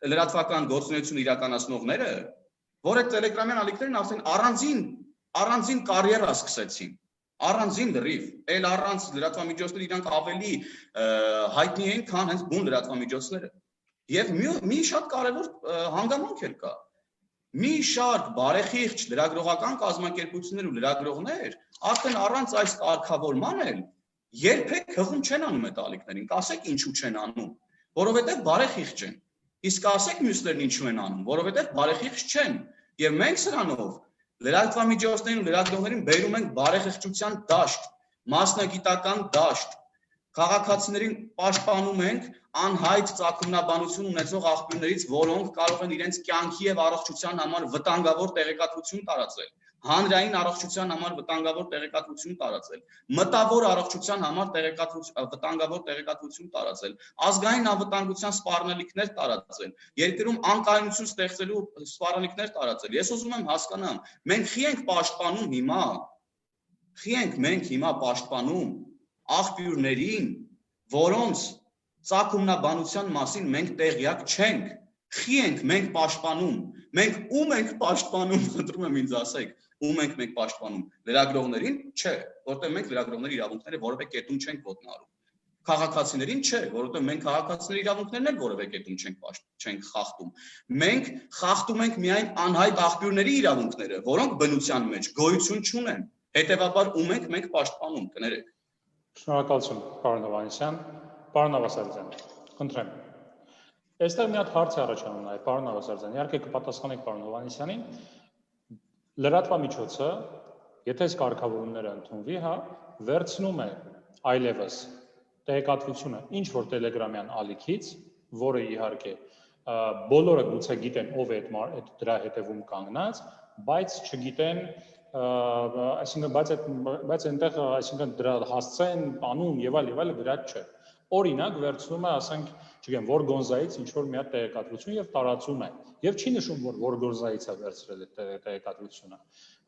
B: լրատվական գործունեություն իրականացնողները, որ այդ տելեգրամյան ալիքներն արդեն առանձին կարիերա սկսեցին։ Առանձին լրիվ, այլ առանց լրատվամիջոցները իրանք ավելի հայտնի են, քան հենց բուն լրատվամիջոցները։ Եվ մի շատ կարևոր հանգամանք էլ կա։ Մի շարք բարեխիղճ լրագրողական կազմակերպություններ ու լրագրողներ արդեն առանց այս կարգավորման էլ երբեք հղում չեն անում այդ ալիքներին, կասեք ինչու չեն անում, որովհետև բարեխիղճ են, իսկ ասեք մյուսներն ինչու են անում, որովհետև բարեխիղճ չեն, եւ մենք սրանով լրատվամիջոցներին ու լրագրողներին բերում ենք բարեխիղճության դաշտ, մասնագիտական դաշտ, քաղաքացիներին պաշտպանում ենք անհայտ ծագումնաբանություն ունեցող աղբյուրներից, որոնք կարող են իրենց կյանքի եւ առողջության համար վտանգավոր տեղեկատվություն տարածել, հանրային առողջության համար վտանգավոր տեղեկատվություն տարածել, մտավոր առողջության համար վտանգավոր տեղեկատվություն տարածել, ազգային անվտանգության սպառնալիքներ տարածել, երկրում անկայունություն ստեղծելու սպառնալիքներ տարածել։ Ես ուզում եմ հասկանամ, մենք խի ենք պաշտպանում հիմա աղբյուրներին, որոնց ծագումնաբանության մասին մենք տեղյակ չենք, խի ենք մենք պաշտպանում, Մենք ում ենք պաշտպանում, խնդրում եմ ինձ ասեք, ում ենք մենք պաշտպանում, լրագրողներին, չէ, որտեղ մենք լրագրողների իրավունքները որևէ կետում չենք ոտնահարում։ Քաղաքացիներին չէ, որովհետև մենք քաղաքացիների իրավունքներն էլ որևէ կետում չենք խախտում։ Մենք խախտում ենք միայն անհայտ աղբյուրների իրավունքները, որոնք բնության մեջ գոյություն չունեն։ Հետևաբար ում ենք մենք պաշտպանում, կներեք։
A: Շնորհակալություն, պարոն Հովհաննիսյան, պարոն Ավասարդյան, խնդրեմ։ Այստեղ մի հատ հարց է առաջանում նաև, պարոն Ավասարդյան, իհարկե կպատասխանեք պարոն Հովհաննիսյանին, լրատվամիջոցը, եթե այս կարգավորումները ընդունվի, հա, վերցնում է այլևս տեղեկատվությունը ինչ որ Telegram-յան ալիքից, որը իհարկե բոլորը գուցե գիտեն ով է այդ դրա հետևում կանգնած, բայց չգիտեն, այսինքն բայց այնտեղ այսինքն դրա հասցեն, անուն եւ այլը գրած չէ։ Օրինակ վերցնում է, ասենք, չգիտեմ, Որգոնզայից ինչ որ մի հատ տեղեկատվություն եւ տարածում է։ Եվ չի նշում, որ Որգոնզայից է վերցրել այդ տեղեկատվությունը։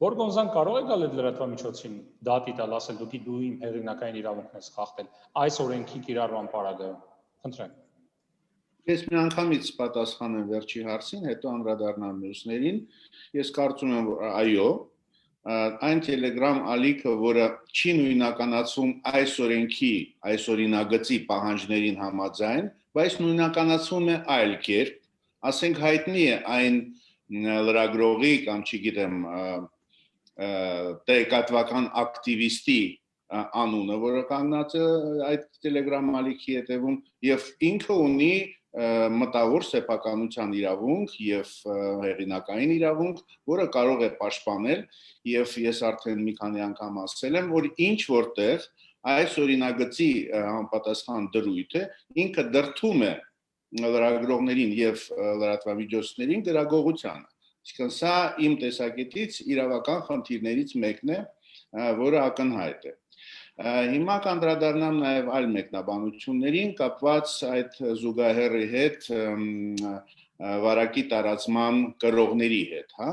A: Որգոնզան կարող է գալ այդ լրատվամիջոցին դատի տալ, ասել դու իմ հեղինակային իրավունքն ես խախտել այս օրենքի կիրառման պարագայում։ Խնդրեմ։
C: Ես մի անգամից պատասխանեմ վերջի հարցին, հետո անդրադառնամ մյուսներին։ Ես կարծում եմ, որ այո, այն Telegram ալիքը, որը չի նույնականացում այս օրենքի, այս օրինագծի պահանջներին համաձայն, բայց նույնականացում է այլ կերպ, ասենք հայտնի է այն լրագրողի կամ չգիտեմ տեղեկատվական ակտիվիստի անունը, որը կանգնած է այդ Telegram ալիքի հետևում եւ ինքը ունի մտավոր սեփականության իրավունք եւ հեղինակային իրավունք, որը կարող է պաշտպանել եւ ես արդեն մի քանի անգամ ասել եմ, որ ինչ որտեղ այս օրինագծի համապատասխան դրույթը ինքը դրթում է լրագրողներին եւ լրատվամիջոցներին գրագողությանը։ Այսինքն սա իմ տեսակետից իրավական խնդիրներից մեկն է, որը ակնհայտ է։ Հիմա կանդրադառնամ նաև այլ մեկնաբանություններին կապված այդ զուգահեռի հետ վարակի տարածման կրողների հետ, հա։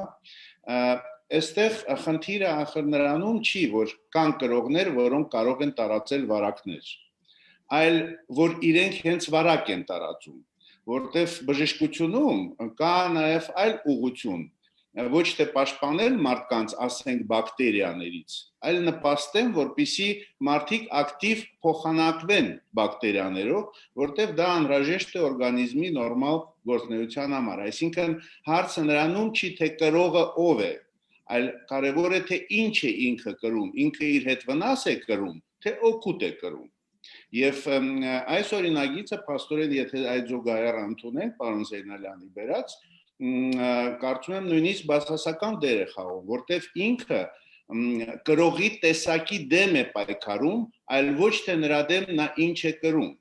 C: Այստեղ խնդիրը ախր նրանում չի, որ կան կրողներ, որոնք կարող են տարածել վարակներ, այլ որ իրենք հենց վարակ են տարածում, որտեղ բժշկությունում կա նաև այլ ուղղություն, ոչ թե պաշտպանել մարդկանց, ասենք, բակտերիաներից, այլ նպաստեն, որպեսզի մարդիկ ակտիվ փոխանակվեն բակտերիաներով, որտեղ դա անհրաժեշտ է օրգանիզմի նորմալ գործունեության համար։ Այսինքն հարցը նրանում չի, թե կրողը ով է, այլ կարևոր է, թե ինչ է ինքը կրում, ինքը իր հետ վնաս է կրում, թե օգուտ է կրում։ Եվ այս օրինագիծը փաստորեն, եթե այդ զուգահեռ ընդունենք, պարոն Զեյնալյանի բերած, կարծում եմ նույնիսկ բացասական դեր է խաղում, որտեղ ինքը կրողի տեսակի դեմ է պայքարում, այլ ոչ թե նրա դեմ նա ինչ է կրում։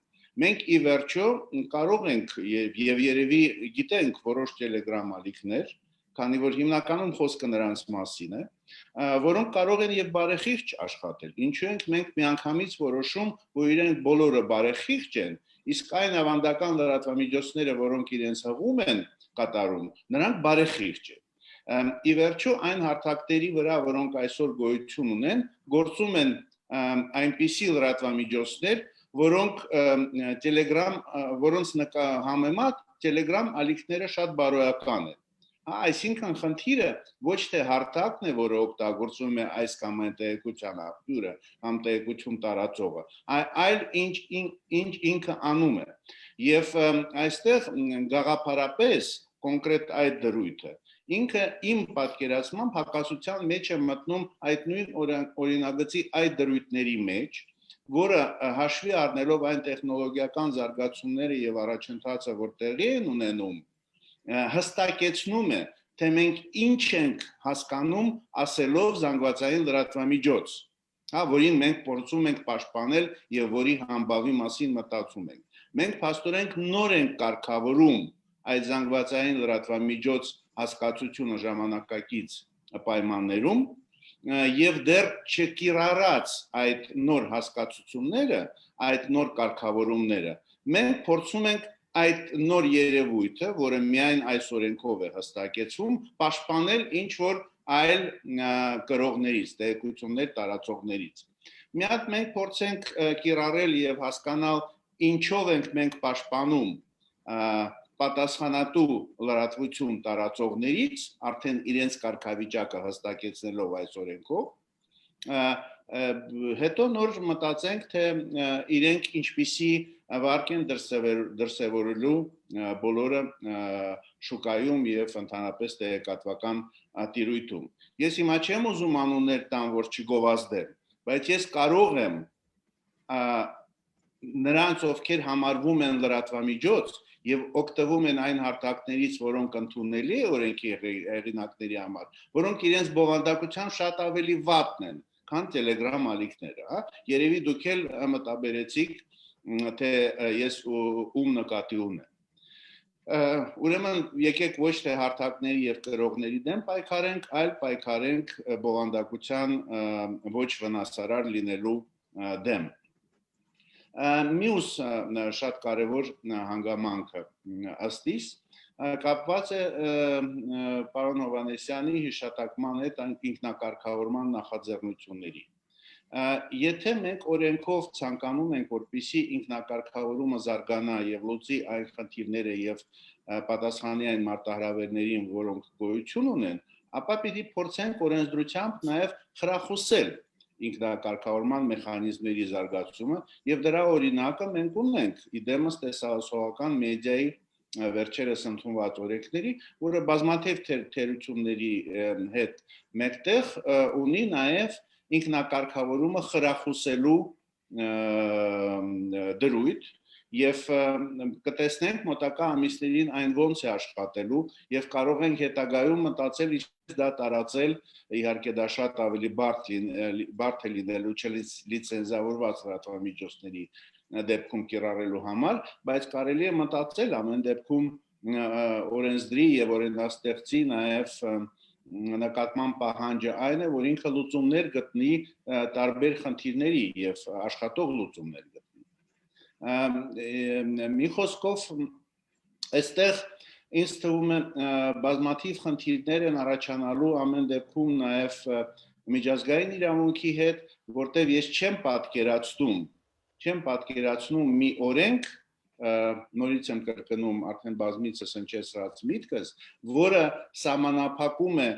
C: Մենք ի վերջո կարող ենք եւ երևի գիտենք որոշ Telegram ալիքներ, քանի որ հիմնականում խոսքը նրանց մասին է, որոնք կարող են եւ բարեխիղճ աշխատել։ Ինչու ենք մենք միանգամից որոշում, որ իրենք բոլորը բարեխիղճ են, իսկ այն ավանդական լրատվամիջոցները, որոնք իրենց հղում են կատարում, նրանք բարեխիղճ են։ Ի վերջո այն հարթակների վրա, որոնք այսօր գոյություն ունեն, գործում են այնպիսի լրատվամիջոցներ, որոնք որոնց համեմատ Telegram ալիքները շատ բարոյական են։ Այսինքն խնդիրը ոչ թե հարթակն է, որը օգտագործում է այս կամ այն տեղեկության աղբյուրը կամ տեղեկություն տարածողը, այլ ինչ ինքը անում է։ Եվ այստեղ գաղափարապես կոնկրետ այդ դրույթը ինքը իմ պատկերացմամբ հակասության մեջ է մտնում այդ նույն օրինագծի այդ դրույթների մեջ, որը հաշվի առնելով այն տեխնոլոգիական զարգացումները եւ առաջընթացը, որ տեղի են ունենում, հստակեցնում է, թե մենք ինչ ենք հասկանում ասելով զանգվածային լրատվամիջոց, որին մենք փորձում ենք պաշտպանել եւ որի համբավի մասին մտածում ենք։ Մենք փաստորեն նոր ենք կարգավորում այդ զանգվածային լրատվամիջոց հասկացությունը ժամանակակից պայմաններում եւ դեռ չկիրառած այդ նոր հասկացությունները, այդ նոր կարգավորումները, մենք փորձում ենք այդ նոր երևույթը, որը միայն այս օրենքով է հստակեցվում, պաշտպանել ինչ որ այլ կրողներից, տեղեկություններ տարածողներից։ Մի հատ մենք փորձենք կիրառել եւ հասկանալ ինչով ենք մենք պաշտպանում պատասխանատու լրատվություն տարածողներից արդեն իրենց կարգավիճակը հստակեցնելով այս օրենքով հետո նոր մտածենք թե իրենք ինչպիսի վարկ են դրսևորելու բոլորը շուկայում եւ ընդհանրապես տեղեկատվական տիրույթում ես հիմա չեմ ուզում անուններ տամ որ չգովազդեմ բայց ես կարող եմ նրանց ովքեր համարվում են լրատվամիջոց եւ օգտվում են այն հարթակներից որոնք ընդունելի է օրենքի հեղինակների համար որոնք իրենց բովանդակության շատ ավելի վատն են քան Telegram ալիքները հա երևի դուք էլ մտաբերեցիք թե ես ում նկատի ունեմ ուրեմն եկեք ոչ թե հարթակների եւ կրողների դեմ պայքարենք այլ պայքարենք բովանդակության ոչ վնասարար լինելու դեմ մյուս շատ կարևոր հանգամանքը ըստ իս կապված է պարոն Հովհաննիսյանի հիշատակման հետ ինքնակարգավորման նախաձեռնությունների եթե մենք օրենքով ցանկանում ենք որպեսզի ինքնակարգավորումը զարգանա եւ լուծի այն խնդիրները եւ պատասխանի այն մարտահրավերներին որոնք գոյություն ունեն ապա պիտի փորձենք օրենսդրությամբ նաեւ խրախուսել ինքնակարգավորման մեխանիզմների զարգացումը եւ դրա օրինակը մենք ունենք իդեմս տեսահոլովական մեդիայի վերջերս ընդունված օրենքների, որը բազմաթիվ թերությունների հետ մեկտեղ ունի նաև ինքնակարգավորումը խրախուսելու դրույթ եւ կտեսնենք մոտակա ամիսներին այն ոնց է աշխատելու եւ կարող ենք հետագայում մտածել ինչպես դա տարածել իհարկե դա շատ ավելի բարդ է լինելու չլիցենզավորված լրատվամիջոցների դեպքում կիրառելու համար, բայց կարելի է մտածել ամեն դեպքում օրենսդրի եւ օրենսդաստեղծի նաեւ նկատման պահանջը այն է, որ ինքը լուծումներ գտնի տարբեր խնդիրների եւ աշխատող լուծումներ գտնի։ Մի խոսքով այստեղ ինձ թվում է բազմաթիվ խնդիրներ են առաջանալու ամեն դեպքում նաեւ միջազգային իրավունքի հետ, որտեղ ես չեմ պատկերացնում մի օրենք նորից եմ կրկնում արդեն բազմիցս հնչեցրած միտքս, որը սահմանափակում է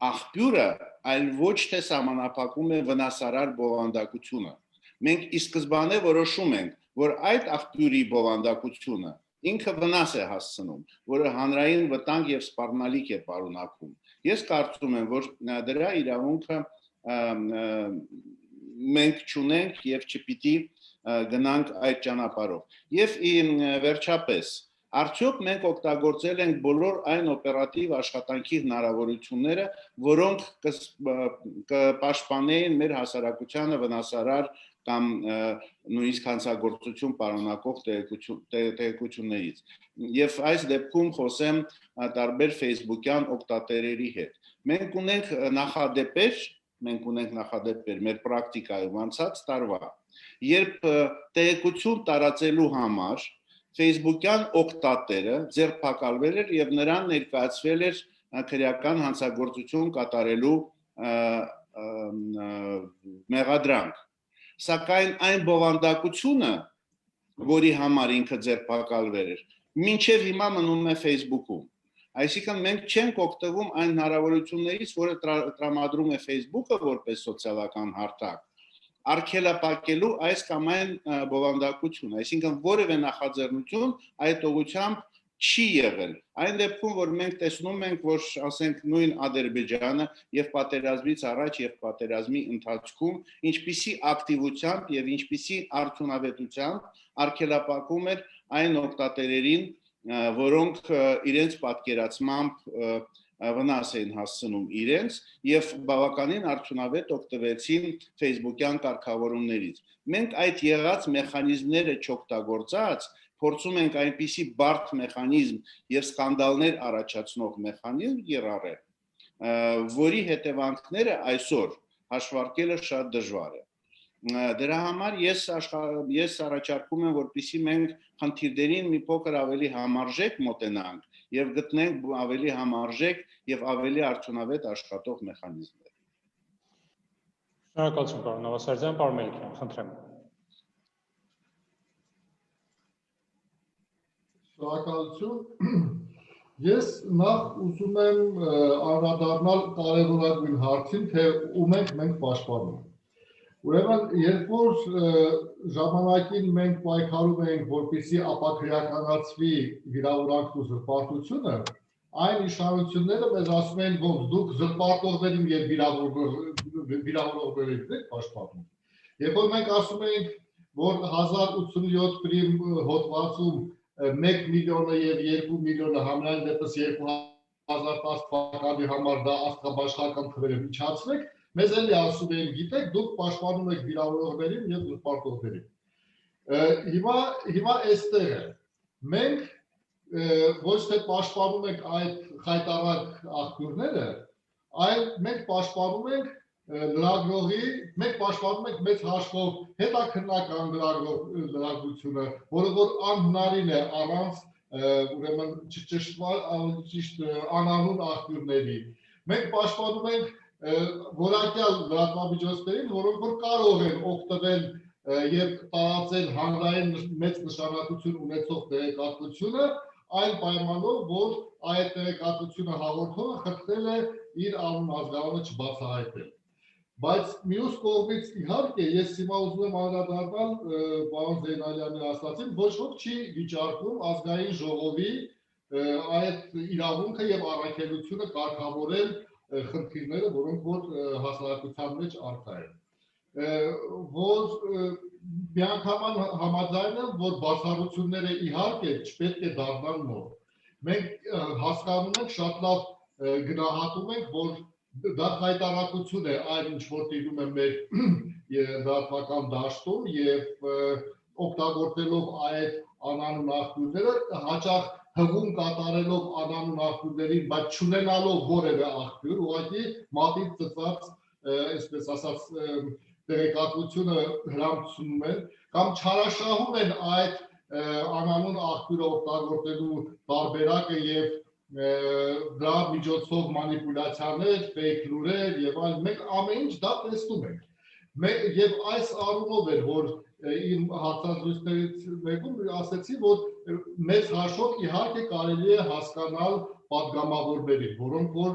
C: աղբյուրը, այլ ոչ թե սահմանափակում է վնասարար բովանդակությունը։ Մենք ի սկզբանե որոշում ենք, որ այդ աղբյուրի բովանդակությունը ինքը վնաս է հասցնում, որը հանրային վտանգ եւ սպառնալիք է պարունակում։ Ես կարծում եմ, որ դրա իրավունքը մենք չունենք եւ չպիտի գնանք այդ ճանապարհով։ Եվ վերջապես, արդյոք մենք օգտագործել ենք բոլոր այն օպերատիվ աշխատանքի հնարավորությունները, որոնք կպաշտպանեին մեր հասարակությանը վնասարար կամ նույնիսկ հանցագործություն պարունակող տեղեկություններից։ Եվ այս դեպքում խոսեմ տարբեր Facebook-յան օգտատերերի հետ։ Մենք ունենք նախադեպեր մեր պրակտիկայում անցած տարվա, երբ տեղեկություն տարածելու համար Facebook-յան օգտատերը ձերբակալվել էր եւ նրան ներկայացվել էր քրեական հանցագործություն կատարելու մեղադրանք։ Սակայն այն բովանդակությունը, որի համար ինքը ձերբակալվել էր, մինչև հիմա մնում է Facebook-ում։ Այսինքն մենք չենք օգտվում այն հնարավորություններից, որը տրամադրում է Facebook-ը որպես սոցիալական հարթակ, արգելափակելու այս կամ այն բովանդակություն, այսինքն որևէ նախաձեռնություն այդ ուղղությամբ չի եղել։ Այն դեպքում, որ մենք տեսնում ենք, որ ասենք նույն Ադրբեջանը եւ պատերազմից առաջ եւ պատերազմի ընթացքում ինչպիսի ակտիվությամբ եւ ինչպիսի արդյունավետությամբ արգելափակում էր այն օգտատերերին, որոնք իրենց պատկերացմամբ վնաս էին հասցնում իրենց եւ բավականին արդյունավետ օգտվեցին Facebook-յան կարգավորումներից։ Մենք այդ եղած մեխանիզմները չօգտագործած փորձում ենք այնպիսի բարդ մեխանիզմ եւ սկանդալներ առաջացնող մեխանիզմ կիրառել, որի հետևանքները այսօր հաշվարկելը շատ դժվար է։ Դրա համար ես առաջարկում եմ, որպեսզի մենք խնդիրներին մի փոքր ավելի համարժեք մոտենանք եւ գտնենք ավելի համարժեք եւ ավելի արդյունավետ աշխատող մեխանիզմներ։
A: Շնորհակալություն, պարոն Նավասարդյան, պարոն Մելիքյան, խնդրեմ։
D: Շնորհակալություն։ Ես նախ ուզում եմ անդրադառնալ կարևորագույն հարցին, թե ում ենք մենք պաշտպանում։ Ուրեմն, երբ որ ժամանակին մենք պայքարում ենք, որպեսզի ապաքրեականացվի վիրավորանքն ու զրպարտությունը, այն իշխանությունները մեզ ասում են, որ դուք զրպարտողներին եւ վիրավորողներին եք պաշտպանում։ Երբ որ մենք ասում ենք, որ 1087 պրիմ հոդվածում 1 միլիոնը եւ 2 միլիոնը համայն դեպս 2010 թվականի համար դա աստղաբաշխական թվերը միջացրեք, մեզ էլի ասում են, գիտեք, դուք պաշտպանում եք վիրավորողներին եւ զրպարտողներին։ Հիմա այստեղ է։ Մենք ոչ թե պաշտպանում ենք այդ խայտարակ աղբյուրները, այլ մենք պաշտպանում ենք լրագրողի, մենք պաշտպանում ենք մեծ հաշվով հետաքննական լրագրությունը, որը որ անհնարին է առանց ուրեմն ճիշտ անանուն աղբյուրների։ Մենք պաշտպանում ենք որակյալ լրատվամիջոցներին, որոնք որ կարող են օգտվել եւ տարածել հանրային մեծ նշանակություն ունեցող տեղեկատվությունը, այն պայմանով, որ այդ տեղեկատվությունը հաղորդողը խնդրել է իր անուն ազգանունը չբացահայտել։ Բայց մյուս կողմից իհարկե ես հիմա ուզում եմ անդրադառնալ պարոն Զեյնալյանի ասացին, ոչ ոք չի վիճարկում ազգային ժողովի այդ իրավունքը եւ առաքելությունը կարգավորել խնդիրները, որոնք որ հասարակության մեջ առկա են։ Որ միանգամայն համաձայն եմ, որ բացառությունները իհարկե չպետք է դառնան նոր։ Մենք հասկանում ենք, շատ լավ գնահատում ենք, որ դա հայտարարություն է այն, ինչ որ տիրում է մեր լրատվական դաշտում եւ օգտագործելով այդ անանուն աղբյուրները, հաճախ հղում կատարելով անանուն աղբյուրներին, բայց չունենալով որևէ աղբյուր, ուղղակի մատից ծծած, այսպես ասած, տեղեկատվությունը հրամցնում են, կամ չարաշահում են այդ անանուն աղբյուրը օգտագործելու տարբերակը եւ դրա միջոցով մանիպուլյացիաներ, ֆեյք լուրեր եւ այլն, մենք ամեն ինչ դա տեսնում ենք։ Եվ այս առումով էր, որ իմ հարցազրույցներից մեկում ասեցի, որ մեծ հաշվով իհարկե կարելի է հասկանալ պատգամավորներին, որոնք որ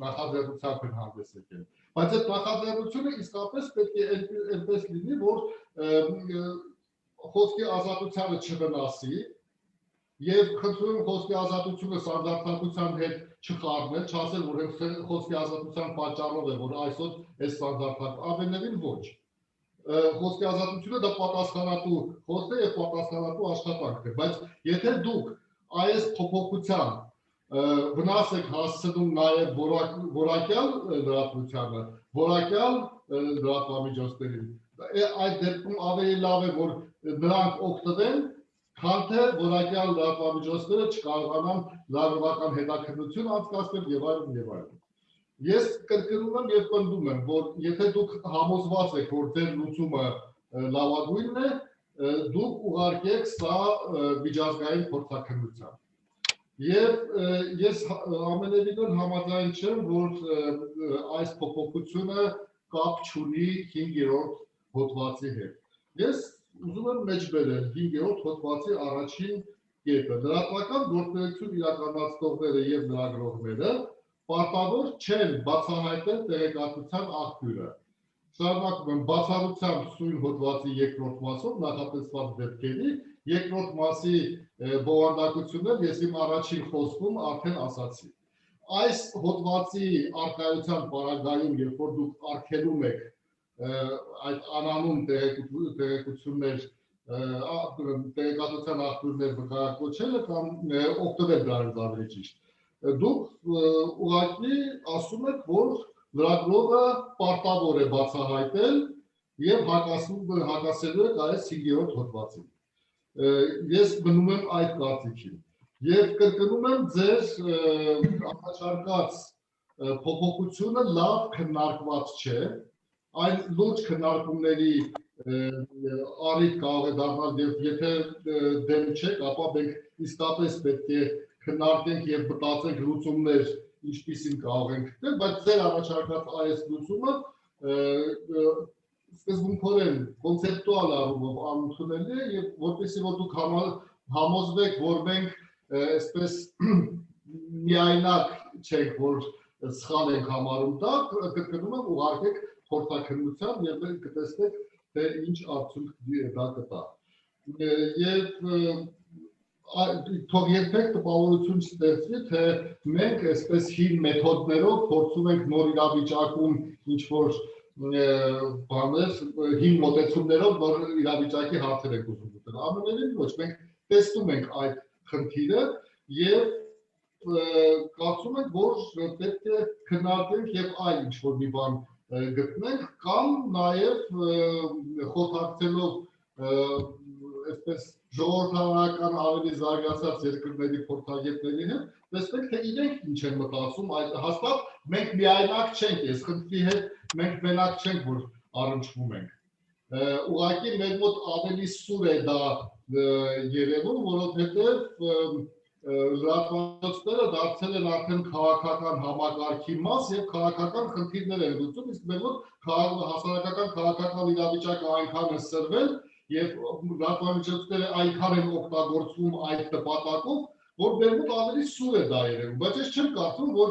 D: նախաձեռնությամբ են հանդես եկել։ Բայց այդ նախաձեռնությունը իսկապես պետք է այնպես լինի, որ խոսքի ազատությանը չվնասի եւ խնդրում խոսքի ազատությունը ստանդարտակցության հետ չխառնել, չասել, որ խոսքի ազատության պատճառով է, որ այսօր այս ստանդարտակ ավելին ոչ։ Խոսքի ազատությունը դա պատասխանատու խոսք է եւ պատասխանատու աշխատանք է, բայց եթե դուք այս փոփոխության վնաս եք հասցնում նաեւ որակյալ լրատվությանը, որակյալ լրատվամիջոցներին, այդ դեպքում ավելի լավ է, որ նրանք օգտվեն, քան թե որակյալ լրատվամիջոցները չկարողանան լրատվական հետաքննություն անցկացնել եւ այլն եւ այլն։ Ես կրկնում եմ եւ պնդում եմ, որ եթե դուք համոզված եք, որ ձեր լուծումը լավագույնն է, դուք ուղարկեք սա միջազգային փորձաքննության։ Եվ ես ամենևին համաձայն չեմ, որ այս փոփոխությունը կապ չունի 5-րդ հոդվածի հետ։ Ես ուզում եմ մեջ բերել 5-րդ հոդվածի առաջին կետը։ Լրատվական գործունեություն իրականացնողները եւ լրագրողները պարտավոր չեն բացահայտել տեղեկատվության աղբյուրը։ Շարունակում եմ բացառությամբ սույն հոդվածի երկրորդ մասով նախատեսված դեպքերի, երկրորդ մասի բովանդակություններ ես իմ առաջին խոսքում արդեն ասացի։ Այս հոդվածի արկայության պարագայում, երբ որ դուք արգելում եք այդ անանուն տեղեկություններ, տեղեկատվության աղբյուրներ վկայակոչելը կամ օգտվել դրանից ավելի ճիշտ, դուք ուղղակի ասում եք, որ լրագրողը պարտավոր է բացահայտել եւ հակասելու եք այս 5-րդ հոդվածին։ Ես մնում եմ այդ կարծիքին եւ կրկնում եմ ձեր առաջարկած փոփոխությունը լավ քննարկված չէ, այն լուրջ քննարկումների առիթ կարող է դառնալ եւ եթե դեմ չեք, ապա մենք իսկապես պետք է քննարկենք եւ մտածենք լուծումներ ինչպիսին կարող ենք գտնել, բայց ձեր առաջարկած այս լուծումը սկզբունքորեն կոնցեպտուալ առումով անընդունելի է եւ որպեսզի որ դուք համոզվեք, որ մենք այսպես միայնակ չենք, որ սխալ ենք համարում դա, կրկնում եմ, ուղարկեք խորհրդաքննության եւ կտեսնեք, թե ինչ արդյունք դա կտա։ Եվ թող երբեք տպավորություն չստեղծվի, թե մենք այսպես հին մեթոդներով փորձում ենք նոր իրավիճակում ինչ-որ բաներ, հին մոտեցումներով նոր իրավիճակի հարցեր ենք ուզում լուծել։ Ամենևին ոչ, մենք տեսնում ենք այդ խնդիրը եւ կարծում ենք, որ պետք է քննարկենք եւ այլ ինչ-որ մի բան գտնենք, կամ նաեւ խորհրդակցելով այսպես ժողովրդական ավելի զարգացած երկրների փորձագետների հետ, տեսնենք, թե իրենք ինչ են մտածում, այդ հաստատ մենք միայնակ չենք, այս խնդրի հետ մենք մենակ չենք, որ առնչվում ենք։ Ուղղակի մեր մոտ ավելի սուր է դա երևում, որովհետև լրատվամիջոցները դարձել են արդեն քաղաքական համակարգի մաս եւ քաղաքական խնդիրներ են լուծում, իսկ մեր մոտ հասարակական քաղաքական իրավիճակը այնքան է սրվել եւ լրատվամիջոցները այնքան են օգտագործվում այդ նպատակով, որ մեր մոտ ավելի սուր է դա երևում, բայց ես չեմ կարծում, որ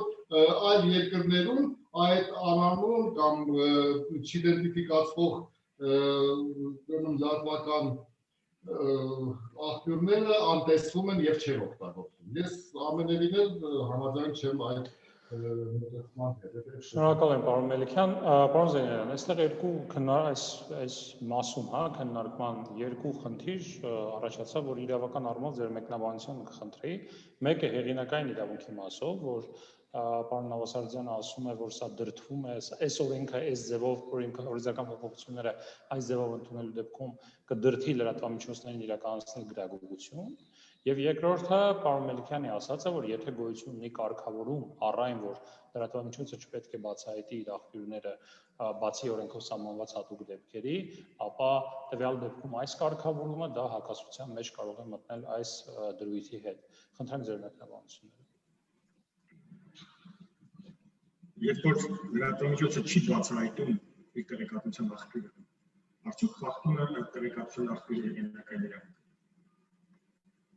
D: այլ երկրներում այդ անանուն կամ չիդենտիֆիկացվող լրատվական աղբյուրները անտեսվում են եւ չեն օգտագործվում։ Ես ամենևին էլ համաձայն չեմ այդ մոտեցման հետ։
A: Շնորհակալ եմ, պարոն Մելիքյան, պարոն Զենյալյան, այստեղ այս մասում, քննարկման երկու խնդիր առաջացավ, որ իրավական առումով ձեր մեկնաբանությունը կխնդրեի։ Մեկը հեղինակային իրավունքի մասով, որ պարոն Նավասարդյանը ասում է, որ սա դրդվում է, այս օրենքը այս ձևով օրենսդրական փոփոխությունները այս ձևով ընդունելու դեպքում կդրդի լրատվամիջոցներին իրականացնել գրագործություն, եւ երկրորդը պարոն Մելիքյանի ասածը, որ եթե գոյություն ունի կարգավորում առ այն, որ լրատվամիջոցը չպետք է բացահայտի իր աղբյուրները բացի օրենքով սահմանված հատուկ դեպքերի, ապա տվյալ դեպքում այս կարգավորումը դա հակասության մեջ կարող է մտնել այս դրույթի հետ։ Խնդրեմ ձեր մեկնաբանությունները։
E: Երբ որ լրատվամիջոցը չի բացահայտում իր տեղեկատվության աղբյուրը, արդյոք խախտում է այդ տեղեկատվության աղբյուրի հեղինակային իրավունքը։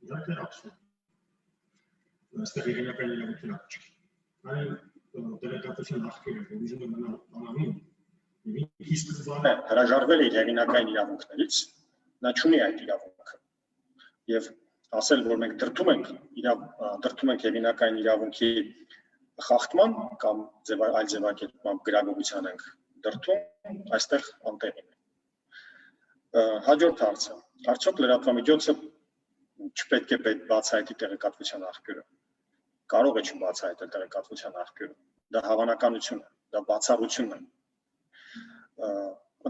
E: Դա է աբսուրդ։ Այստեղ հեղինակային իրավունքի չկա։ Այն տեղեկատվության աղբյուրը, որ ուզում է մնալ անանուն, ի սկզբանե հրաժարվել է իր հեղինակային իրավունքներից, նա չունի այդ իրավունքը։ Եվ ասել, որ մենք դրդում ենք հեղինակային իրավունքի խախտման կամ այլ ձևակերպմամբ գրագործության ենք դրդում, այստեղ անտեղին է։ Հաջորդ հարցը, արդյոք լրատվամիջոցը չպետք է բացահայտի տեղեկատվության աղբյուրը։ Կարող է չբացահայտել տեղեկատվության աղբյուրը։ Դա հավանականություն է, դա բացառություն է։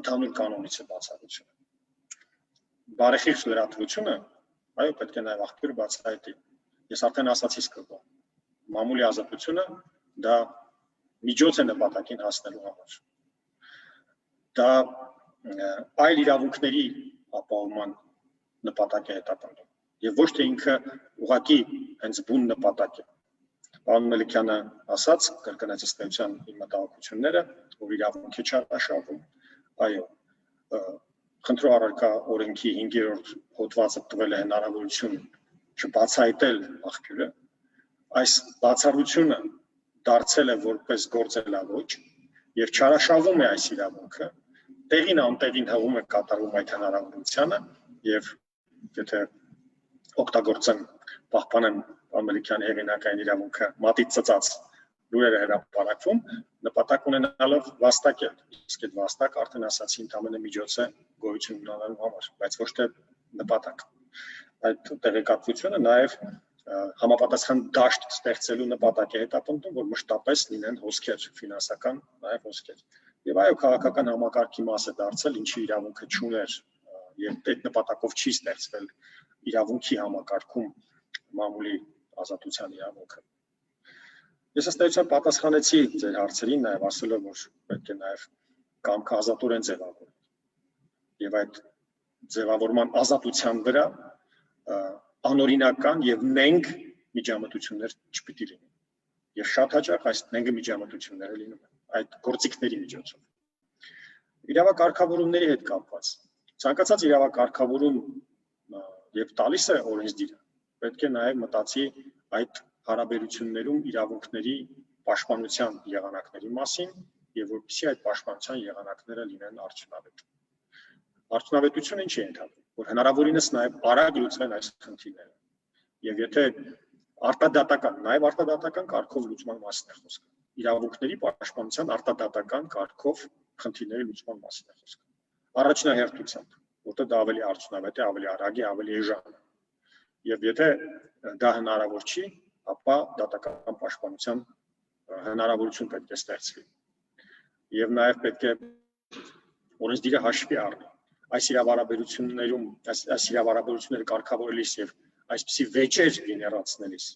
E: Ընդհանուր կանոնից է բացառությունը։ Բարեխիղճ լրատվությունը, այո, պետք է նաև աղբյուրը բացահայտի։ Ես արդեն ասացի սկզբում, մամուլի ազատությունը դա միջոց է նպատակին հասնելու համար։ Դա այլ իրավունքների ապահովման նպատակ է հետապնդում եւ ոչ թե ինքը ուղղակի հենց բուն նպատակ է։ Պարոն Մելիքյանը ասաց, կրկնեց ըստ էության իմ մտահոգությունները, որ իրավունք է չարաշահվում։ Այո, խնդրու առարկա օրենքի 5-րդ հոդվածը տվել է հնարավորություն չբացահայտել աղբյուրը, այս բացառությունը դարձել է որպես գործելավոճ եւ չարաշահվում է այս իրավունքը, տեղին անտեղին հղում է կատարում այդ հնարավորությանը եւ եթե օգտագործեմ պահպանեմ Ամերիկյան հեղինակային իրավունքը մատից ծծած լուրերը հրապարակվում, նպատակ ունենալով վաստակել, իսկ այդ վաստակ արդեն ասացի ընդամենը միջոց է գոյություն ունենալու համար, բայց ոչ թե նպատակ։ Այդ տեղեկատվությունը նաև համապատասխան դաշտ ստեղծելու նպատակ է հետապնդում, որ մշտապես լինեն հոսքեր, ֆինանսական նաև հոսքեր։ Եվ այո, քաղաքական համակարգի մաս է դարձել, ինչի իրավունքը չուներ եւ այդ նպատակով չի ստեղծվել իրավունքի համակարգում մամուլի ազատության իրավունքը։ Ես ըստ էության պատասխանեցի ձեր հարցերին, նաև ասելով, որ պետք է նաև կամքը ազատորեն ձևավորել։ Եվ այդ ձևավորման ազատության վրա անօրինական եւ նենգ միջամտություններ չպիտի լինեն։ Եվ շատ հաճախ այս նենգ միջամտությունները լինում են այդ գործիքների միջոցով։ Իրավակարգավորումների հետ կապված ցանկացած իրավակարգավորում եւ տալիս է օրենսդիրը, պետք է նաեւ մտածի այդ հարաբերություններում իրավունքների պաշտպանության եղանակների մասին եւ որպեսզի այդ պաշտպանության եղանակները լինեն արդյունավետ։ Արդյունավետությունը ինչ է ենթադրում, որ հնարավորինս նաեւ արագ լուծվեն այս խնդիրները։ Եվ եթե արտադատական կարգով լուծման մասին է խոսքը, իրավունքների պաշտպանության արտադատական կարգով խնդիրների լուծման մասին է խոսքը։ Առաջնահերթությամբ, որտեղ դա ավելի արդյունավետ է, ավելի արագ է, ավելի էժան է։ Եվ եթե դա հնարավոր չի, ապա դատական պաշտպանության հնարավորություն պետք է ստեղծվի։ Եվ նաև պետք է օրենսդիրը հաշվի առնի այս իրավարաբերություններում, այս իրավարաբերությունները կարգավորելիս եւ այսպիսի վեճեր գեներացնելիս,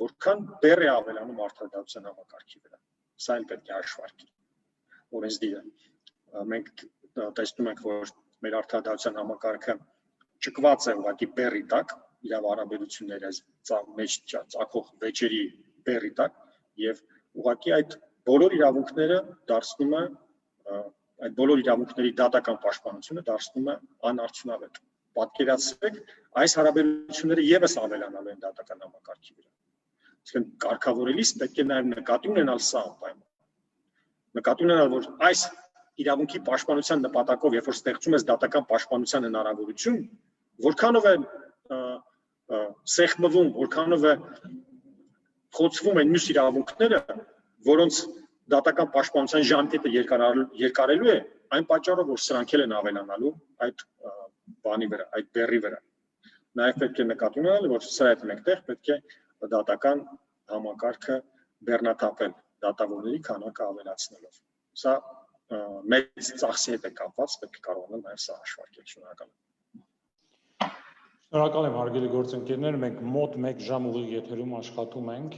E: որքան բեռ է ավելանում արդարադատության համակարգի վրա։ Սա էլ պետք է հաշվարկի օրենսդիրը։ Մենք տեսնում ենք, որ մեր արդարադատության համակարգը ճկված է ուղղակի բեռի տակ, իրավարաբերությունները մեջ ծագող վեճերի բեռի տակ, եւ ուղղակի այդ բոլոր իրավունքները դարձնում է այդ բոլոր իրավունքների դատական պաշտպանությունը դարձնում է անարդյունավետ։ Պատկերացրեք, այս հարաբերությունները եւս ավելանալու են դատական համակարգի վրա։ Այսինքն կարգավորելիս պետք է նաեւ նկատի ունենալ սա անպայման։ Նկատի ունենալ, որ այս իրավունքի պաշտպանության նպատակով, երբ որ ստեղծում ես դատական պաշտպանության հնարավորություն, որքանով է սեղմվում, որքանով է խոցվում են մյուս իրավունքները, որոնց դատական պաշտպանության ժամկետը երկարելու է, այն պատճառով, որ սրանք են ավելանալու այդ բանի վրա, այդ բեռի վրա։ Նաև պետք է նկատի ունենալ, որ սրա հետ մեկտեղ պետք է դատական համակարգը բեռնաթափել, դատավորների քանակը ավելացնելով։ Սա մեծ ծախսի հետ է կապված, պետք է կարողանալ նաև սա հաշվարկել։ Շնորհակալ եմ։
A: Շնորհակալ եմ, հարգելի գործընկերներ, մենք մոտ 1 ժամ ուղիղ եթերում աշխատում ենք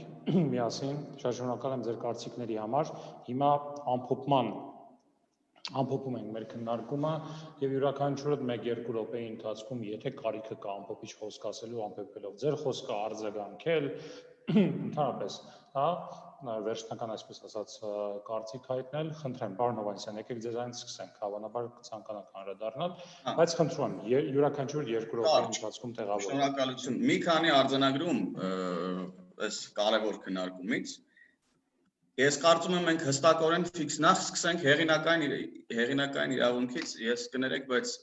A: միասին, շատ շնորհակալ եմ ձեր կարծիքների համար։ Հիմա ամփոփում ենք մեր քննարկումը եւ յուրաքանչյուրը 1-2 րոպեի ընթացքում, եթե կարիքը կա ամփոփիչ խոսք ասելու, ամփոփելով ձեր խոսքը, արձագանքել, ընդհանրապես, հա, վերջնական այսպես ասած կարծիք հայտնել, խնդրեմ, պարոն Հովհաննիսյան, եկեք ձեզանից սկսենք, հավանաբար կցանկանաք անդրադառնալ, բայց խնդրում եմ, յուրաքանչյուր 2 րոպեի ընթացքում տեղավորեք։
B: Շնորհակալություն։ Մի քանի արձանագրում այս կարևոր քննարկումից։ Ես կարծում եմ մենք հստակորեն ֆիքս նախ սկսենք հեղինակային իրավունքից, ես կներեք, բայց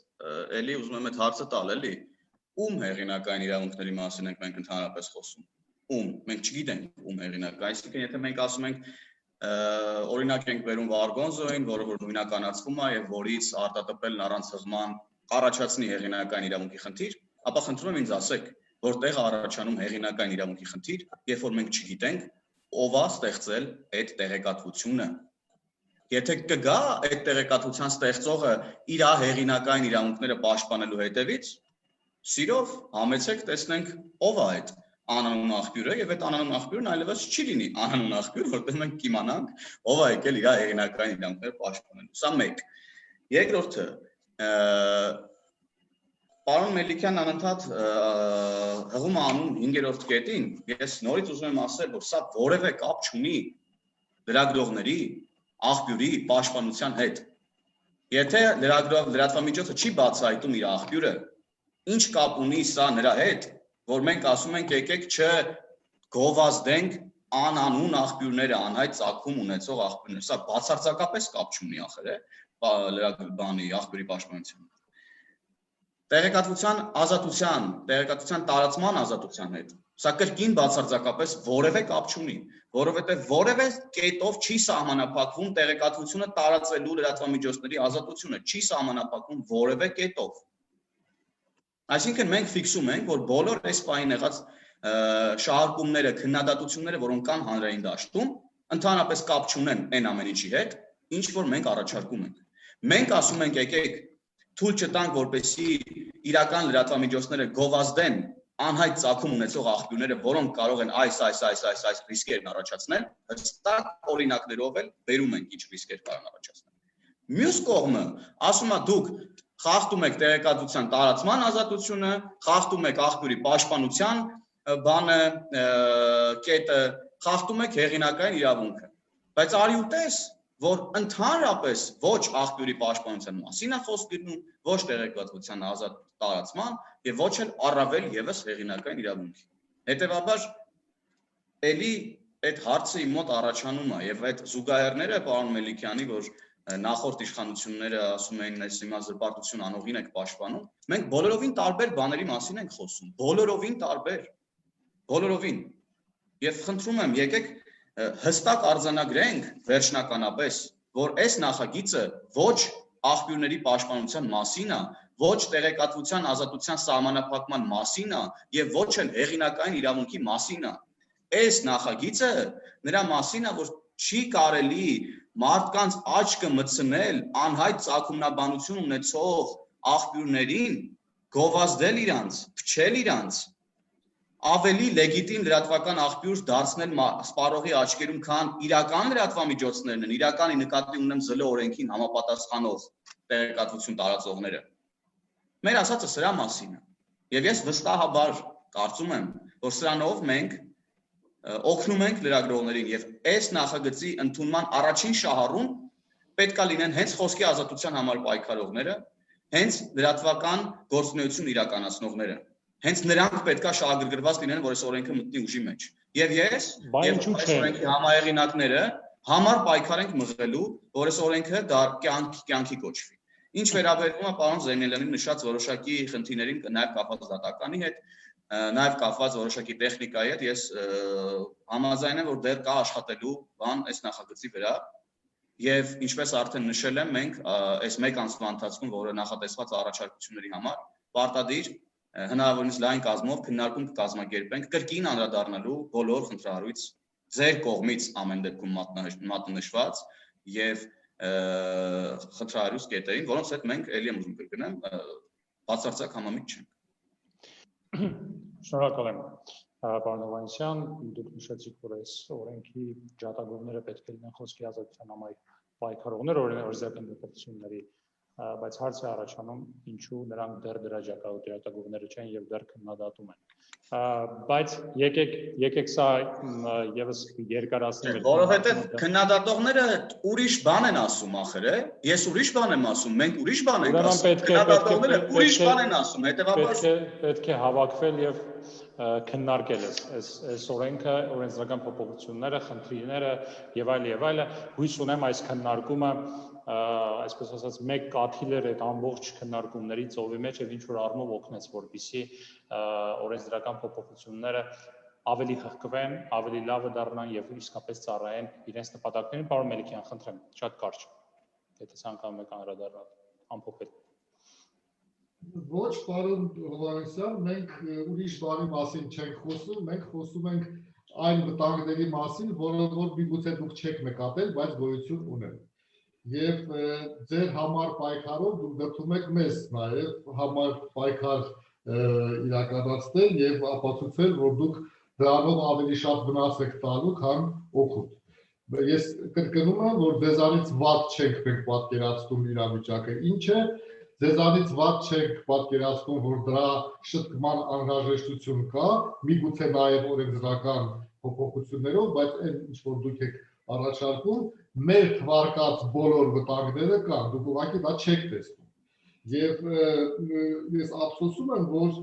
B: էլի ուզում եմ այդ հարցը տալ, էլի, ում հեղինակային իրավունքների մասին ենք մենք ընդհանրապես խոսում։ Ում, մենք չգիտենք ում հեղինակային, այսինքն եթե մենք ասում ենք օրինակ ենք բերում Վարգոնզոին, որը որ նույնականացվում է եւ որից արտատպելն առանց հղման առաջացնի հեղինակային իրավունքի խնդիր, ապա խնդրում եմ ինձ ասեք, որտեղ առաջանում հեղինակային իրավունքի խնդիր, երբ որ մենք չգիտենք ով է ստեղծել այդ տեղեկատվությունը։ Եթե կգա այդ տեղեկատվության ստեղծողը իր հեղինակային իրավունքները պաշտպանելու հետևից, սիրով համեցեք տեսնենք ով է այդ անանուն աղբյուրը եւ այդ անանուն աղբյուրն այլևս չի լինի անանուն աղբյուր, որտեղ մենք կիմանանք ով է եկել իր հեղինակային իրավունքները պաշտպանելու։ Սա մեկ։ Երկրորդը, պարոն Մելիքյանն անընդհատ հղում անում 5-րդ կետին, ես նորից ուզում եմ ասել, որ սա որևէ կապ չունի լրագրողների, աղբյուրի պաշտպանության հետ։ Եթե լրատվամիջոցը չի բացահայտում իր աղբյուրը, ինչ կապ ունի սա նրա հետ, որ մենք ասում ենք եկեք չգովազդենք անանուն աղբյուրները, անհայտ ծագում ունեցող աղբյուրները, սա բացարձակապես կապ չունի ախր է, բանի աղբյուրի պաշտպանության։ Տեղեկատվության ազատության, տեղեկատվության տարածման ազատության հետ, սա կրկին բացարձակապես որևէ կապ չունի, որովհետև որևէ կետով չի սահմանափակվում տեղեկատվությունը տարածելու լրատվամիջոցների ազատությունը, չի սահմանափակվում որևէ կետով։ Այսինքն մենք ֆիքսում ենք, որ բոլոր այս պահին եղած շահարկումները, քննադատությունները, որոնք կան հանրային դաշտում, ընդհանրապես կապ չունեն այն ամեն ինչի հետ, ինչ որ մենք առաջարկում ենք։ Մենք ասում ենք եկեք թույլ չտանք, որպեսզի իրական լրատվամիջոցները գովազդեն անհայտ ծագում ունեցող աղբյուրները, որոնք կարող են այս ռիսկերն առաջացնել, հստակ օրինակներով էլ բերում ենք ինչ ռիսկեր կարող առաջացնել։ Մյուս կողմը ասում է դուք խախտում եք տեղեկատվության տարածման ազատությունը, խախտում եք աղբյուրի պաշտպանության բանը, կետը, խախտում եք հեղինակային իրավունքը։ Բայց արի ու տես, որ ընդհանրապես ոչ աղբյուրի պաշտպանության մասին է խոսք գտնում, ոչ տեղեկատվության ազատ տարածման եւ ոչ էլ առավել եւս հեղինակային իրավունքի։ Հետեւաբար էլի այդ հարցը իմ մոտ առաջանում է եւ այդ զուգահեռները պարոն Մելիքյանի, որ նախորդ իշխանությունները ասում էին, այս հիմա զրպարտություն անողին եք պաշտպանում, մենք բոլորովին տարբեր բաների մասին ենք խոսում, բոլորովին տարբեր, բոլորովին։ Եվ խնդրում եմ, եկեք հստակ արձանագրենք վերջնականապես, որ այս նախագիծը ոչ աղբյուրների պաշտպանության մասին է, ոչ տեղեկատվության ազատության սահմանափակման մասին է եւ ոչ էլ հեղինակային իրավունքի մասին է։ Այս նախագիծը նրա մասին է, որ չի կարելի մարդկանց աչքը մտցնել անհայտ ծագումնաբանություն ունեցող աղբյուրներին, գովազդել իրանց, փչել իրանց, ավելի լեգիտիմ լրատվական աղբյուր դարձնել սպառողի աչքերում, քան իրական լրատվամիջոցներն են, իրականի նկատի ունեմ ԶԼ օրենքին համապատասխանող տեղեկատվություն տարածողները։ Մեր ասածը սրա մասին է։ Եվ ես վստահաբար կարծում եմ, որ սրանով մենք օգնում ենք լրագրողներին եւ այս նախագծի ընդունման առաջին շահառուն պետքա լինեն հենց խոսքի ազատության համար պայքարողները, հենց լրատվական գործունեություն իրականացնողները։ Հենց նրանք պետքա շահագրգռված լինեն, որ այս օրենքը մտնի ուժի մեջ։ Եվ ես եւ այս օրենքի համահեղինակները համար պայքար ենք մղելու, որ այս օրենքը կյանքի կոչվի։ Ինչ վերաբերում է պարոն Զեյնալյանի նշած որոշակի խնդիրներին, նաեւ կապված դատականի հետ, նաեւ կապված որոշակի տեխնիկայի հետ, ես համաձայն եմ, որ դեռ կա աշխատելու բան այս նախագծի վրա։ Եվ ինչպես արդեն նշել եմ, մենք այս մեկ ամսվա ընթացքում, որը նախատեսված է առաջարկությունների համար, պարտադիր հնարավորինս լայն կազմով քննարկում կկազմակերպենք կրկին անդրադառնալու բոլոր խնդրահարույց ձեր կողմից ամեն դեպքում մատնանշված եւ խնդրահարույց կետերին, որոնց հետ մենք ելի եմ ուզում կրկնեմ, բացարձակ համամիտ չենք։
A: Շնորհակալ եմ, պարոն Հովհաննիսյան, դուք նշեցիք, որ այս օրենքի ջատագովները պետք է լինեն խոսքի ազատության համար պայքարողներ, օրենսդրական դեպքությունների, բայց հարց է առաջանում, ինչու նրանք դեռ դրա ջատագովները չեն եւ դեռ քննադատում են։ Բայց եկեք սա եւս երկարացնենք։
B: Որովհետեւ քննադատողները ուրիշ բան են ասում ախր, ես ուրիշ բան եմ ասում, մենք ուրիշ բան ենք ասում։ Քննադատողները ուրիշ բան են ասում, հետեւաբար
A: պետք է հավաքվել եւ քննարկել այս օրենքը, օրենսդրական փոփոխությունները, խնդիրները եւ այլը, հույս ունեմ այս քննարկումը այսպես ասած մեկ կաթիլ էր այդ ամբողջ քննարկումների ծովի մեջ եւ ինչ որ առումով օգնեց, որպեսզի օրենսդրական փոփոխությունները ավելի խղկվեն, ավելի լավը դառնան եւ իսկապես ծառայեն իրենց նպատակներին։ Պարոն Մելիքյան, խնդրեմ, շատ կարճ, եթե ցանկանում եք անդրադառնալ, ամփոփել։
D: Ոչ, պարոն Հովհաննիսյան, մենք ուրիշ բանի մասին չենք խոսում, մենք խոսում ենք այն վտանգների մասին, որոնք միգուցե դուք չեք նկատել, բայց գոյություն ունեն։ Եվ ձեր համար պայքարով դուք դրդում եք մեզ նաև համար պայքար իրականացնել եւ ապացուցել, որ դուք դրանով ավելի շատ վնաս եք տալու, քան օգուտ։ Ես կրկնում եմ, որ ձեզանից վատ չենք մենք պատկերացնում իրավիճակը, ինչ է, ձեզանից վատ չենք պատկերացնում, որ դրա շտկման անհրաժեշտություն կա, միգուցե նաև օրենսդրական փոփոխություններով, բայց այն ինչ որ դուք եք առաջարկում, մեր թվարկած բոլոր վտանգները կան, դուք ուղղակի դա չեք տեսնում։ Եվ ես ափսոսում եմ, որ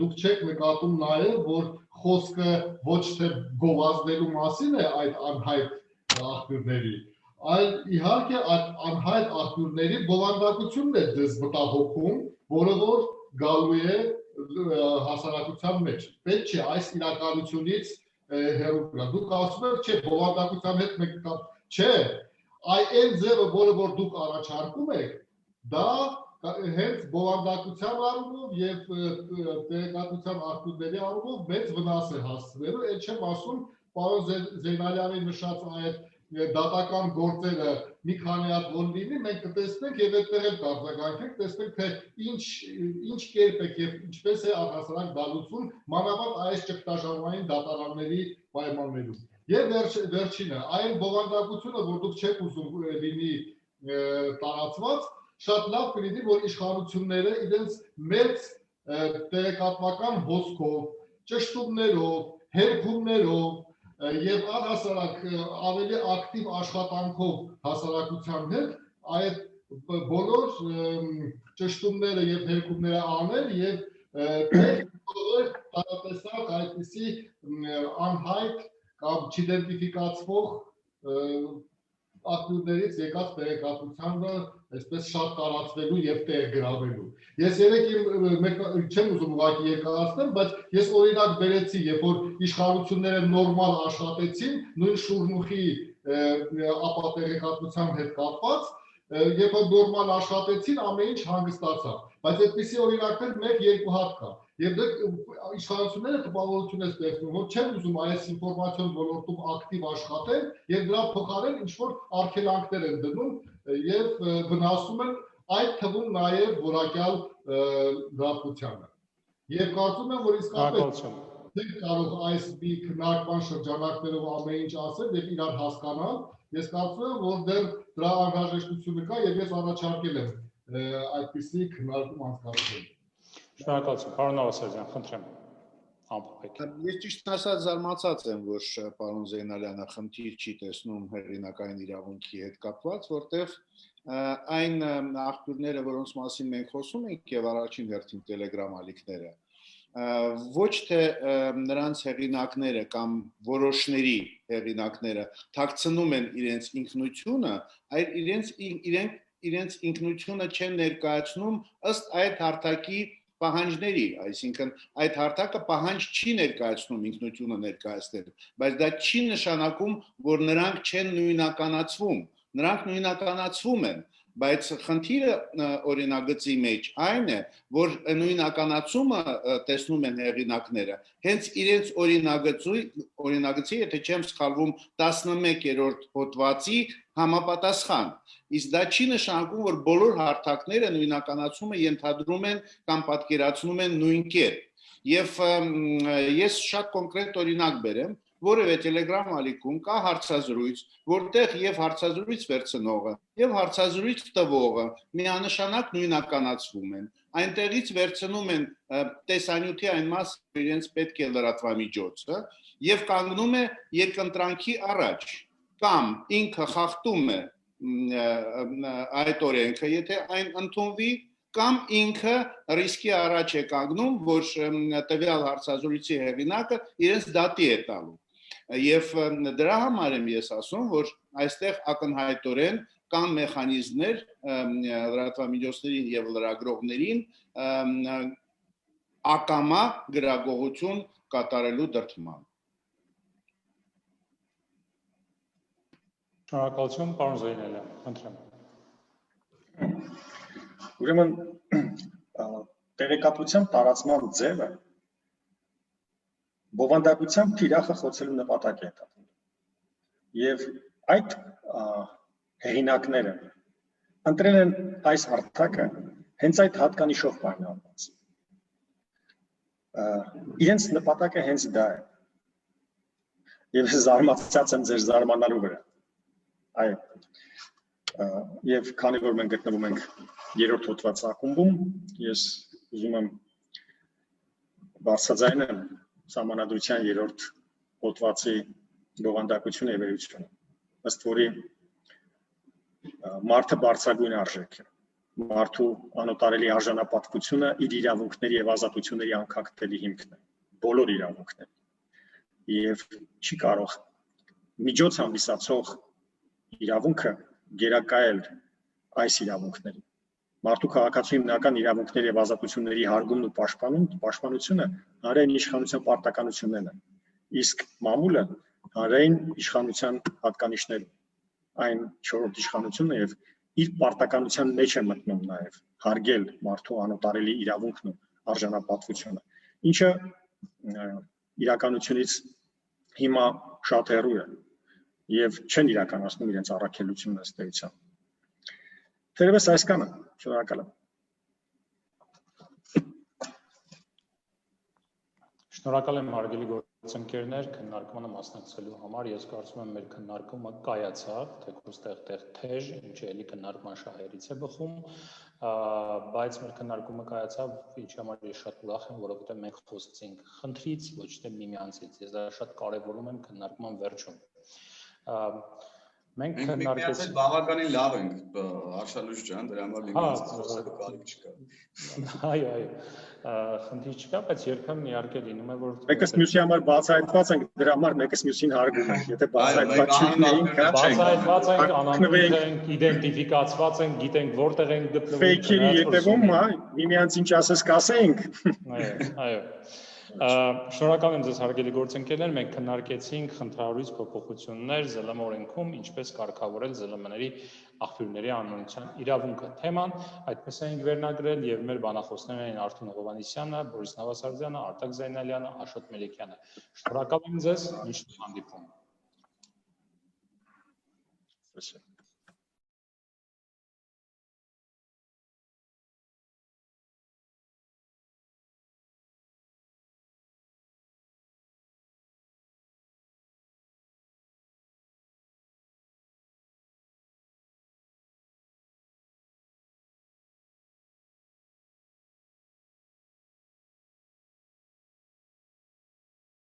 D: դուք չեք նկատում նաև, որ խոսքը ոչ թե գովազդելու մասին է այդ անհայտ աղբյուրների, այլ իհարկե այդ անհայտ աղբյուրների բովանդակությունն է ձեզ մտահոգում, որը որ գալու է հասարակության մեջ։ Պետք չէ այս իրականությունից հեռու գնալ։ Դուք ասում եք, չէ, բովանդակության հետ մենք կապ չէ, այն ձևը, որը որ դուք առաջարկում եք, դա հենց բովանդակության առումով եւ տեղեկատվության աղբյուրների առումով մեծ վնաս է հասցնելու, այդ չեմ ասում, պարոն Զեյնալյանի նշած այդ դատական գործերը մի քանի հատ որ լինի, մենք կտեսնենք եւ այդտեղ էլ կարձագանքենք, տեսնենք թե ինչ կերպ է եւ ինչպես է առհասարակ դալություն մանավանդ այս ճգտաժամային դատարանների պայմաններում։ Եվ վերջինը, այն բովանդակությունը, որ դուք չեք ուզում լինի տարածված, շատ լավ կլինի, որ իշխանությունները իրենց մեծ տեղեկատվական հոսքով, ճշտումներով, հերքումներով եւ առհասարակ ավելի ակտիվ աշխատանքով հասարակության հետ այդ բոլոր ճշտումները եւ հերկումները անել եւ տարատեսակ այդպիսի անհայտ կամ չիդենտիֆիկացվող ակտիվներից եկած տեղեկատվությանը այսպես շատ տարածվելու եւ տեղ գրավելու։ Ես երեք չեմ ուզում ուղղակի երկարացնել, բայց ես օրինակ բերեցի, երբ որ իշխանությունները նորմալ աշխատեցին, նույն շուրմուխի ապատեղեկատվության հետ կապված, երբ որ նորմալ աշխատեցին, ամեն ինչ հանգստացավ։ Բայց այդպիսի օրինակներ մեկ-երկու հատ կա։ Եվ դե իշխանությունները տպավորություն է ստեղծում, որ չեն ուզում այս ինֆորմացիոն ոլորտում ակտիվ աշխատել եւ դրա փոխարեն ինչ-որ արգելանքներ են դնում եւ վնասում են այդ թվում նաեւ որակյալ գրավությանը։ Եվ կարծում եմ, որ իսկապես դեռ կարող այս մի քննարկման շրջանակներով ամեն ինչ ասել եւ իրար հասկանալ, ես կարծում եմ, որ դեռ դրա անհրաժեշտությունը կա եւ ես առաջարկել եմ այդպիսի քննարկում անցկացնել։
A: Շնորհակալություն, պարոն Նավասարյան, խնդրեմ, ամփոփեք։
C: Ես ճիշտ ասած զարմացած եմ, որ պարոն Զեյնալյանը խնդիր չի տեսնում հեղինակային իրավունքի հետ կապված, որտեղ այն աղբյուրները, որոնց մասին մենք խոսում ենք եւ առաջին հերթին Telegram ալիքները, ոչ թե նրանց հեղինակները կամ որոշների հեղինակները թաքցնում են իրենց ինքնությունը, այլ իրենց ինքնությունը չեն ներկայացնում ըստ այդ հարթակի պահանջների, այսինքն այդ հարթակը պահանջ չի ներկայացնում ինքնությունը ներկայացնել, բայց դա չի նշանակում, որ նրանք չեն նույնականացվում, նրանք նույնականացվում են, բայց խնդիրը օրինագծի մեջ այն է, որ նույնականացումը տեսնում են հեղինակները, հենց իրենց օրինագծի, եթե չեմ սխալվում, 11-րդ հոդվածի համապատասխան, իսկ դա չի նշանակում, որ բոլոր հարթակները նույնականացումը ենթադրում են կամ պատկերացնում են նույն կերպ, եւ ես շատ կոնկրետ օրինակ բերեմ, որևէ Telegram ալիքում կա հարցազրույց, որտեղ եւ հարցազրույց վերցնողը եւ հարցազրույց տվողը միանշանակ նույնականացվում են, այնտեղից վերցնում են տեսանյութի այն մասը, իրենց պետք է լրատվամիջոցը եւ կանգնում է երկընտրանքի առաջ, կամ ինքը խախտում է այդ օրենքը, եթե այն ընդունվի, կամ ինքը ռիսկի առաջ է կանգնում, որ տվյալ հարցազրույցի հեղինակը իրենց դատի է տալու։ Եվ դրա համար եմ ես ասում, որ այստեղ ակնհայտորեն կան մեխանիզմներ լրատվամիջոցներին եւ լրագրողներին ակամա գրագողություն կատարելու դրդման։
A: Շնորհակալություն, պարոն Զեյնալյան, խնդրեմ։
E: Ուրեմն տեղեկատվության տարածման ձևը բովանդակությամբ թիրախը խոցելու նպատակ է հետապնդում։ Եվ այդ հեղինակները ընտրել են այս հարթակը հենց այդ հատկանիշով պայմանավորված։ Իրենց նպատակը հենց դա է։ Եվ զարմացած եմ ձեր զարմանալու վրա։ Այո։ Եվ քանի որ մենք գտնվում ենք երրորդ հոդված ակումբում, ես ուզում եմ բարձրաձայնել Սահմանադրության երրորդ հոդվածի բովանդակությունը եւ էությունը, ըստ որի մարդը բարձրագույն արժեք է, մարդու անօտարելի արժանապատվությունը իր իրավունքների եւ ազատությունների անկախտելի հիմքն է, բոլոր իրավունքները, եւ չի կարող միջոց հանդիսացող իրավունքը գերակայել այս իրավունքներին։ Մարդու քաղաքացու հիմնական իրավունքների եւ ազատությունների հարգումն ու պաշտպանությունը հանրային իշխանության պարտականություններն են, իսկ մամուլը հանրային իշխանության հատկանիշներն, այն չորրորդ իշխանությունը եւ իր պարտականության մեջ է մտնում նաեւ հարգել մարդու անօտարելի իրավունքն ու արժանապատվությունը, ինչը իրականությունից հիմա շատ հեռու է եւ չեն իրականացնում իրենց առաքելությունն ըստ էության։ Թերևս այսքանը, շնորհակալ եմ։
A: Շնորհակալ եմ հարգելի գործընկերներ քննարկմանը մասնակցելու համար։ Ես կարծում եմ մեր քննարկումը կայացավ, թեկուզ տեղ թեժ, ինչը էլի քննարկման շահերից է բխում, բայց մեր քննարկումը կայացավ, ինչի համար ես շատ ուրախ եմ, որովհետև մենք խոսեցինք խնդրից, ոչ թե միմյանցից։ Ես դա շատ կարևորում եմ քննարկման վերջում։ Մենք
B: քննարկեցինք բավականին լավ ենք Արշալույս ջան, դրա համար միմյանցից խոսելու կարիք չկա։
A: Այո, խնդիր չկա, բայց երբեմն իհարկե լինում է, որ
E: Մեկս մյուսի համար բացահայտված ենք, դրա համար մեկս մյուսին հարգում ենք։ Եթե բացահայտված չլինեինք,
A: բացահայտված ենք, անանուն ենք, իդենտիֆիկացված ենք, գիտենք որտեղ ենք գտնվում։
E: Ֆեյքերի ետևում, միմյանց ինչ ասես կասեինք։
A: Այո։ Շնորհակալ եմ ձեզ հարգելի գործընկերներ, մենք քննարկեցինք խնդրահարույց փոփոխություններ ԶԼՄ օրենքում, ինչպես կարգավորել ԶԼՄ-ների աղբյուրների անունության իրավունքը։ Թեման այդպես ենք վերնագրել եւ մեր բանախոսներն են Արթուր Հովհաննիսյանը, Բորիս Նավասարդյանը, Արտակ Զայնալյանը, Աշոտ Մելիքյանը։ Շնորհակալ եմ ձեզ, միշտ հանդիպում։